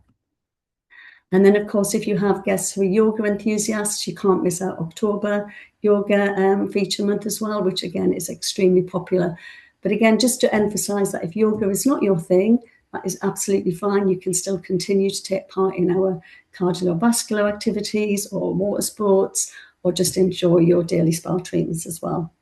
And then, of course, if you have guests who are yoga enthusiasts, you can't miss out October yoga feature month as well, which again is extremely popular. But again, just to emphasise that if yoga is not your thing, that is absolutely fine. You can still continue to take part in our cardiovascular activities or water sports, or just enjoy your daily spa treatments as well.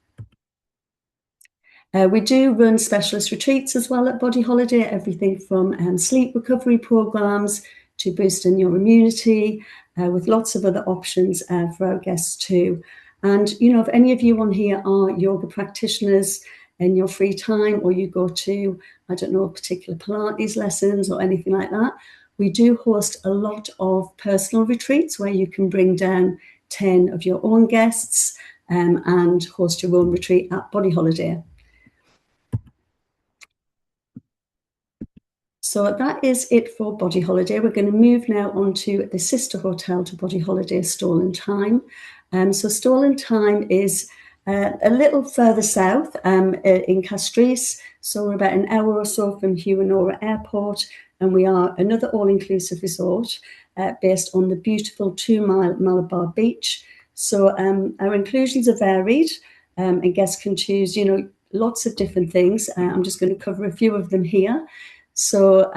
We do run specialist retreats as well at Body Holiday, everything from sleep recovery programs to boosting your immunity, with lots of other options for our guests too. And, if any of you on here are yoga practitioners in your free time, or you go to, particular Pilates lessons or anything like that, we do host a lot of personal retreats where you can bring down 10 of your own guests and host your own retreat at Body Holiday. So that is it for Body Holiday. We're going to move now on to the sister hotel to Body Holiday, Stall & Thyme. So Stall & Thyme is a little further south in Castries. So we're about an hour or so from Hewanora Airport, and we are another all-inclusive resort based on the beautiful 2-mile Malabar Beach. So our inclusions are varied, and guests can choose, lots of different things. I'm just going to cover a few of them here. So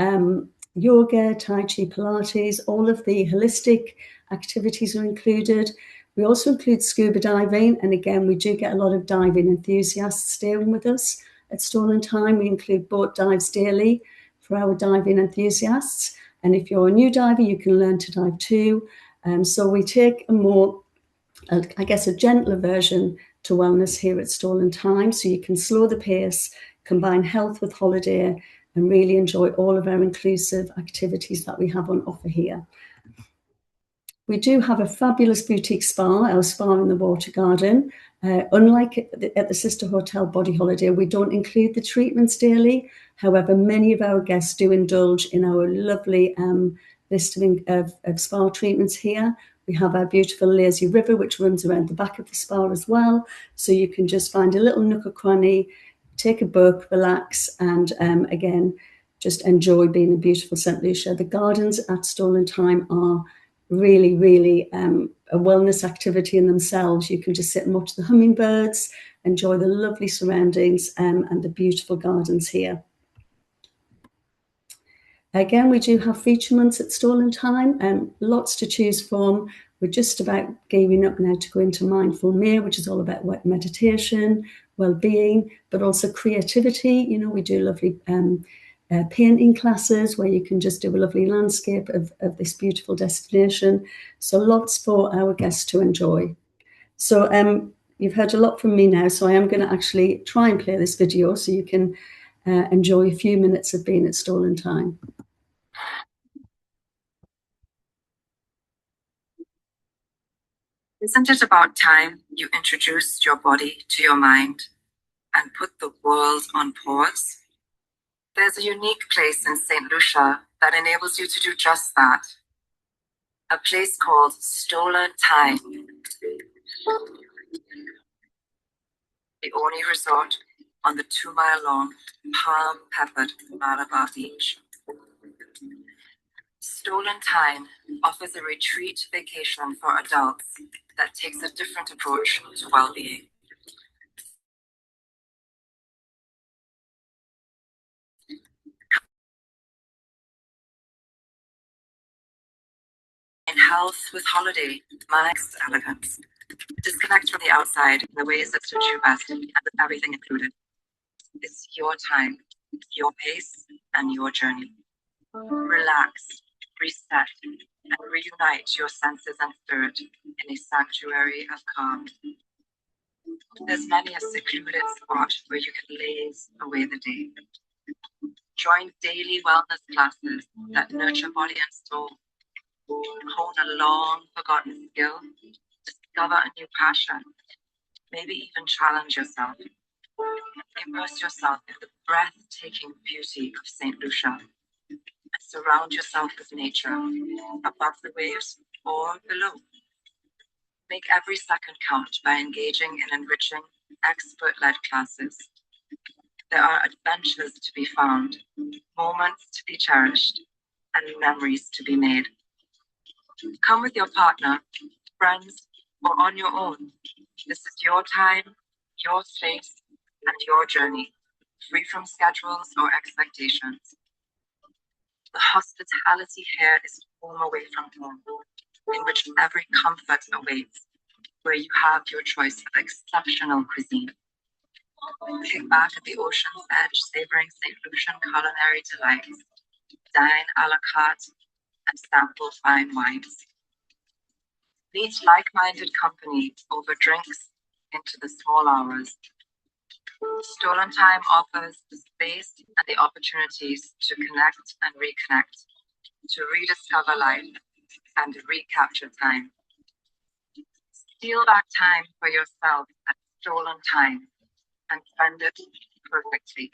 yoga, Tai Chi, Pilates, all of the holistic activities are included. We also include scuba diving. And again, we do get a lot of diving enthusiasts staying with us at Stall & Thyme. We include boat dives daily for our diving enthusiasts. And if you're a new diver, you can learn to dive too. So we take a more, a gentler version to wellness here at Stall & Thyme. So you can slow the pace, combine health with holiday, and really enjoy all of our inclusive activities that we have on offer here. We do have a fabulous boutique spa, our spa in the Water Garden. Unlike at the sister hotel Body Holiday, we don't include the treatments daily. However, many of our guests do indulge in our lovely list of spa treatments here. We have our beautiful lazy river, which runs around the back of the spa as well. So you can just find a little nook or cranny, take a book, relax, and again, just enjoy being in beautiful St. Lucia. The gardens at Stall & Thyme are really, really a wellness activity in themselves. You can just sit and watch the hummingbirds, enjoy the lovely surroundings and the beautiful gardens here. Again, we do have feature months at Stall & Thyme, lots to choose from. We're just about gearing up now to go into Mindful May, which is all about meditation, well-being, but also creativity. We do lovely painting classes where you can just do a lovely landscape of this beautiful destination. So lots for our guests to enjoy. So you've heard a lot from me now, so I am going to actually try and play this video so you can enjoy a few minutes of being at Stall & Thyme. Isn't it about time you introduced your body to your mind and put the world on pause? There's a unique place in St. Lucia that enables you to do just that. A place called Stolen Time, the only resort on the 2-mile-long, palm-peppered Malabar Beach. Stolen Time offers a retreat vacation for adults that takes a different approach to well-being. In health with holiday, Max Elegance. Disconnect from the outside in the ways that suit you best, and with everything included. It's your time, your pace, and your journey. Relax, reset, and reunite your senses and spirit in a sanctuary of calm. There's many a secluded spot where you can laze away the day. Join daily wellness classes that nurture body and soul. Hone a long forgotten skill. Discover a new passion. Maybe even challenge yourself. Immerse yourself in the breathtaking beauty of St. Lucia and surround yourself with nature, above the waves or below. Make every second count by engaging in enriching, expert-led classes. There are adventures to be found, moments to be cherished, and memories to be made. Come with your partner, friends, or on your own. This is your time, your space, and your journey, free from schedules or expectations. The hospitality here is home away from home, in which every comfort awaits, where you have your choice of exceptional cuisine. Kick back at the ocean's edge, savoring St. Lucian culinary delights. Dine a la carte and sample fine wines. Meet like-minded company over drinks into the small hours. Stolen Time offers the space and the opportunities to connect and reconnect, to rediscover life and recapture time. Steal back time for yourself at Stolen Time and spend it perfectly.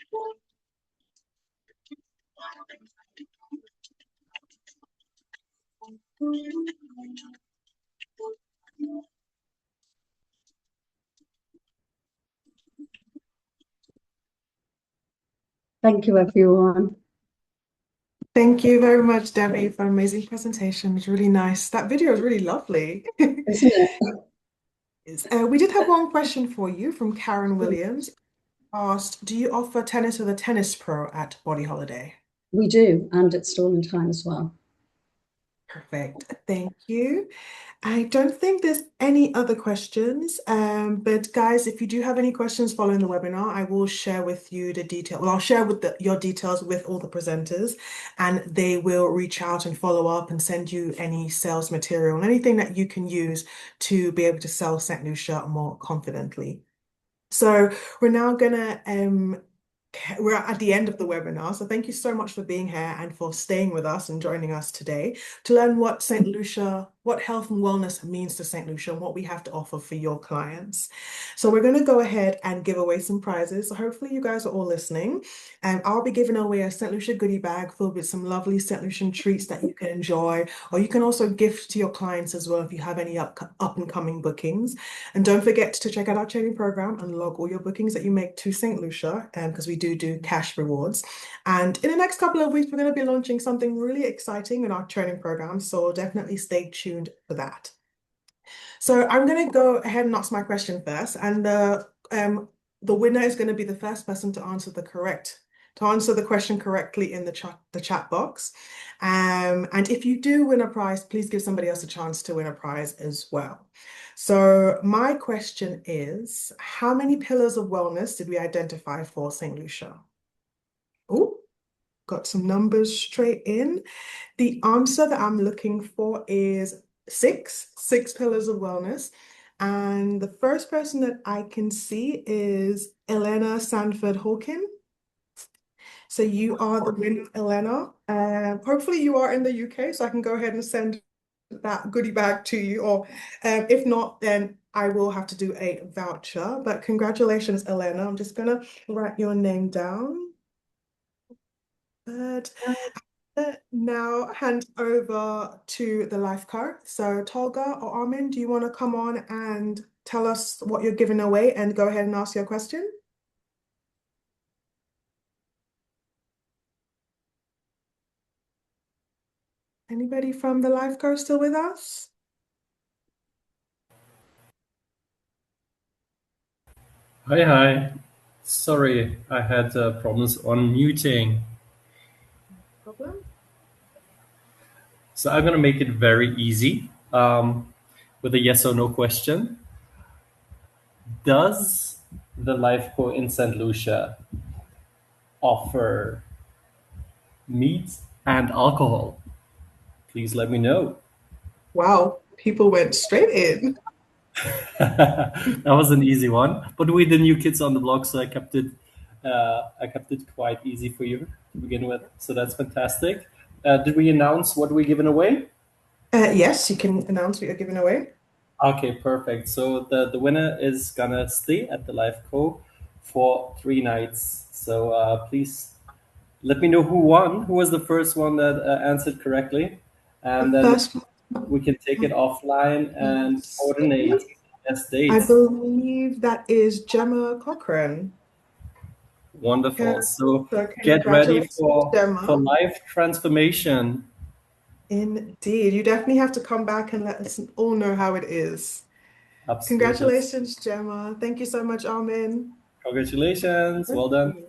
Thank you, everyone. Thank you very much, Debbie, for an amazing presentation. It was really nice. That video was really lovely. Isn't it? We did have one question for you from Karen Williams. Asked, do you offer tennis with a tennis pro at Body Holiday? We do, and at Stolen Time as well. Perfect. Thank you. I don't think there's any other questions, but guys, if you do have any questions following the webinar, I will share with you the detail. Well, I'll share with your details with all the presenters, and they will reach out and follow up and send you any sales material and anything that you can use to be able to sell St. Lucia more confidently. So we're now gonna we're at the end of the webinar, so thank you so much for being here and for staying with us and joining us today to learn what St. Lucia, what health and wellness means to St. Lucia and what we have to offer for your clients. So we're going to go ahead and give away some prizes. So hopefully you guys are all listening. I'll be giving away a St. Lucia goodie bag filled with some lovely St. Lucian treats that you can enjoy, or you can also gift to your clients as well if you have any up and coming bookings. And don't forget to check out our training program and log all your bookings that you make to St. Lucia, because we do cash rewards. And in the next couple of weeks, we're going to be launching something really exciting in our training program. So definitely stay tuned for that. So I'm going to go ahead and ask my question first. And the winner is going to be the first person to answer the question correctly in the chat box. And if you do win a prize, please give somebody else a chance to win a prize as well. So my question is, how many pillars of wellness did we identify for St. Lucia? Oh, got some numbers straight in. The answer that I'm looking for is six pillars of wellness. And the first person that I can see is Elena Sanford Hawkin. So you are the winner, Elena. Hopefully you are in the UK, so I can go ahead and send that goodie bag to you, or if not, then I will have to do a voucher. But congratulations, Elena. I'm just gonna write your name down. But now hand over to the life card. So Tolga or Armin, do you want to come on and tell us what you're giving away and go ahead and ask your question? Anybody from the life card still with us? Hi. Sorry, I had problems on muting. No problem. So I'm going to make it very easy with a yes or no question. Does the LifeCo in St. Lucia offer meat and alcohol? Please let me know. Wow, people went straight in. That was an easy one, but we're the new kids on the block, so I kept it quite easy for you to begin with. So that's fantastic. Did we announce what we're giving away? Yes, you can announce what you're giving away. Okay, perfect. So the winner is gonna stay at the LifeCo for 3 nights. So please let me know who won. Who was the first one that answered correctly, and then we can take it offline and coordinate best dates. I believe that is Gemma Cochran. Wonderful. Yeah, So so get ready congratulations, Gemma. for life transformation. Indeed. You definitely have to come back and let us all know how it is. Absolutely. Congratulations, Gemma. Thank you so much, Armin. Congratulations. Well done.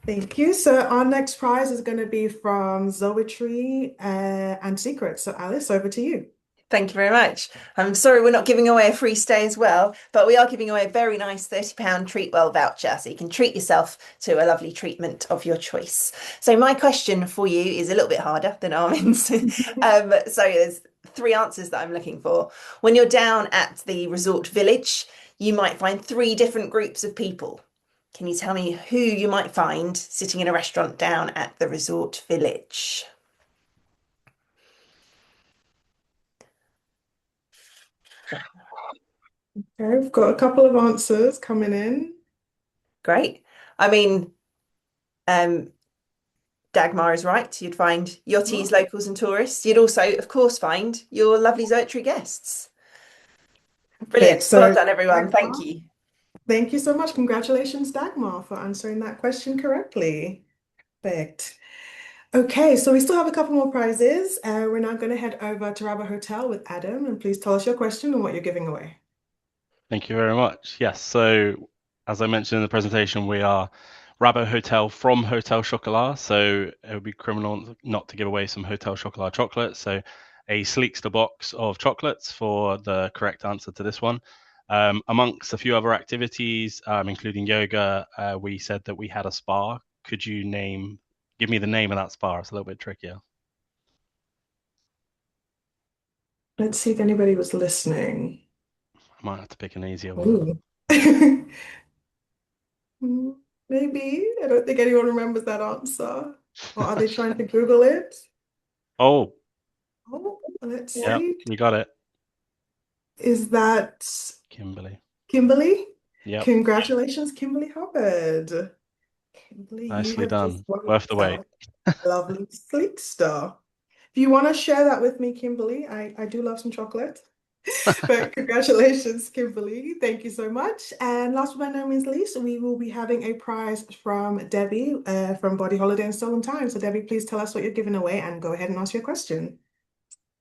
Thank you. So our next prize is going to be from Zoetry and Secrets. So Alice, over to you. Thank you very much. I'm sorry we're not giving away a free stay as well, but we are giving away a very nice £30 Treatwell voucher, so you can treat yourself to a lovely treatment of your choice. So my question for you is a little bit harder than Armin's. So there's 3 answers that I'm looking for. When you're down at the resort village, you might find 3 different groups of people. Can you tell me who you might find sitting in a restaurant down at the resort village? Okay, we've got a couple of answers coming in. Great. I mean, Dagmar is right. You'd find yachties, locals and tourists. You'd also, of course, find your lovely Zoetry guests. Brilliant. So well done, everyone. Dagmar, Thank you. Thank you so much. Congratulations, Dagmar, for answering that question correctly. Perfect. Okay, so we still have a couple more prizes. We're now going to head over to Rabba Hotel with Adam, and please tell us your question and what you're giving away. Thank you very much. Yes, so as I mentioned in the presentation, we are Rabba Hotel from Hotel Chocolat. So it would be criminal not to give away some Hotel Chocolat chocolate. So a Sleekster box of chocolates for the correct answer to this one. Amongst a few other activities, including yoga, we said that we had a spa. Could you give me the name of that spa? It's a little bit trickier. Let's see if anybody was listening. I might have to pick an easier one. Maybe. I don't think anyone remembers that answer. Or are they trying to Google it? Oh, let's yeah, see. you got it. Is that Kimberly? Kimberly? Yeah. Congratulations, Kimberly Hubbard. Kimberly, Nicely done. Worth the wait. Lovely Sleekster. If you want to share that with me, Kimberly, I do love some chocolate. But congratulations, Kimberly. Thank you so much. And last but by no means least, we will be having a prize from Debbie from Body Holiday and Stolen Time. So Debbie, please tell us what you're giving away and go ahead and ask your question.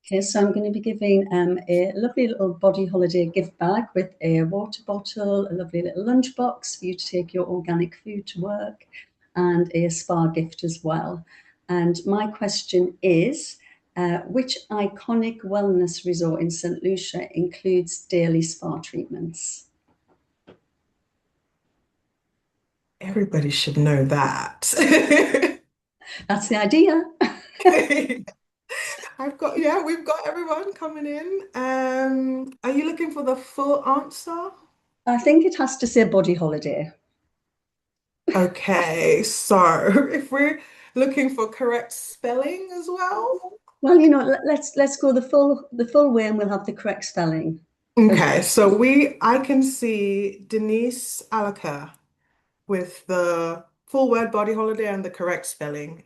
Okay, so I'm going to be giving a lovely little Body Holiday gift bag with a water bottle, a lovely little lunchbox for you to take your organic food to work, and a spa gift as well. And my question is, which iconic wellness resort in St. Lucia includes daily spa treatments? Everybody should know that. That's the idea. We've got everyone coming in. Are you looking for the full answer? I think it has to say Body Holiday. Okay, so if we're looking for correct spelling as well, Well, you know, let's go the full way, and we'll have the correct spelling. Okay, so I can see Denise Alaka with the full word body holiday and the correct spelling.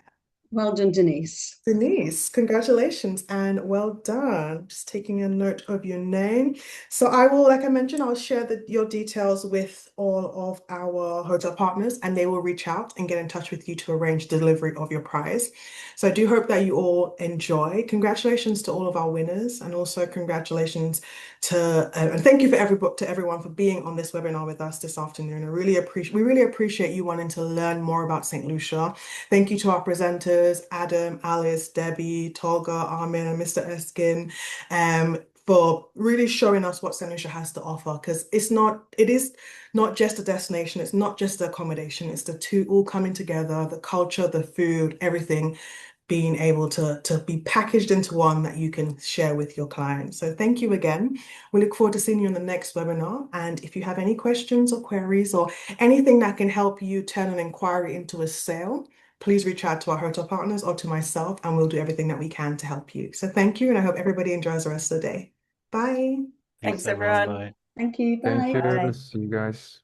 Well done, Denise. Denise, congratulations and well done. Just taking a note of your name. So I will, like I mentioned, I'll share your details with all of our hotel partners and they will reach out and get in touch with you to arrange delivery of your prize. So I do hope that you all enjoy. Congratulations to all of our winners and also congratulations to, and thank you to everyone for being on this webinar with us this afternoon. We really appreciate you wanting to learn more about St. Lucia. Thank you to our presenters, Adam, Alice, Debbie, Tolga, Armin, and Mr. Erskine, for really showing us what St. Lucia has to offer, because it is not just a destination, it's not just the accommodation, it's the two all coming together, the culture, the food, everything being able to be packaged into one that you can share with your clients. So thank you again. We look forward to seeing you in the next webinar. And if you have any questions or queries or anything that can help you turn an inquiry into a sale, please reach out to our hotel partners or to myself, and we'll do everything that we can to help you. So thank you, and I hope everybody enjoys the rest of the day. Bye. Thanks, everyone. Bye. Thank you. Bye. Thank you. Bye. See you guys.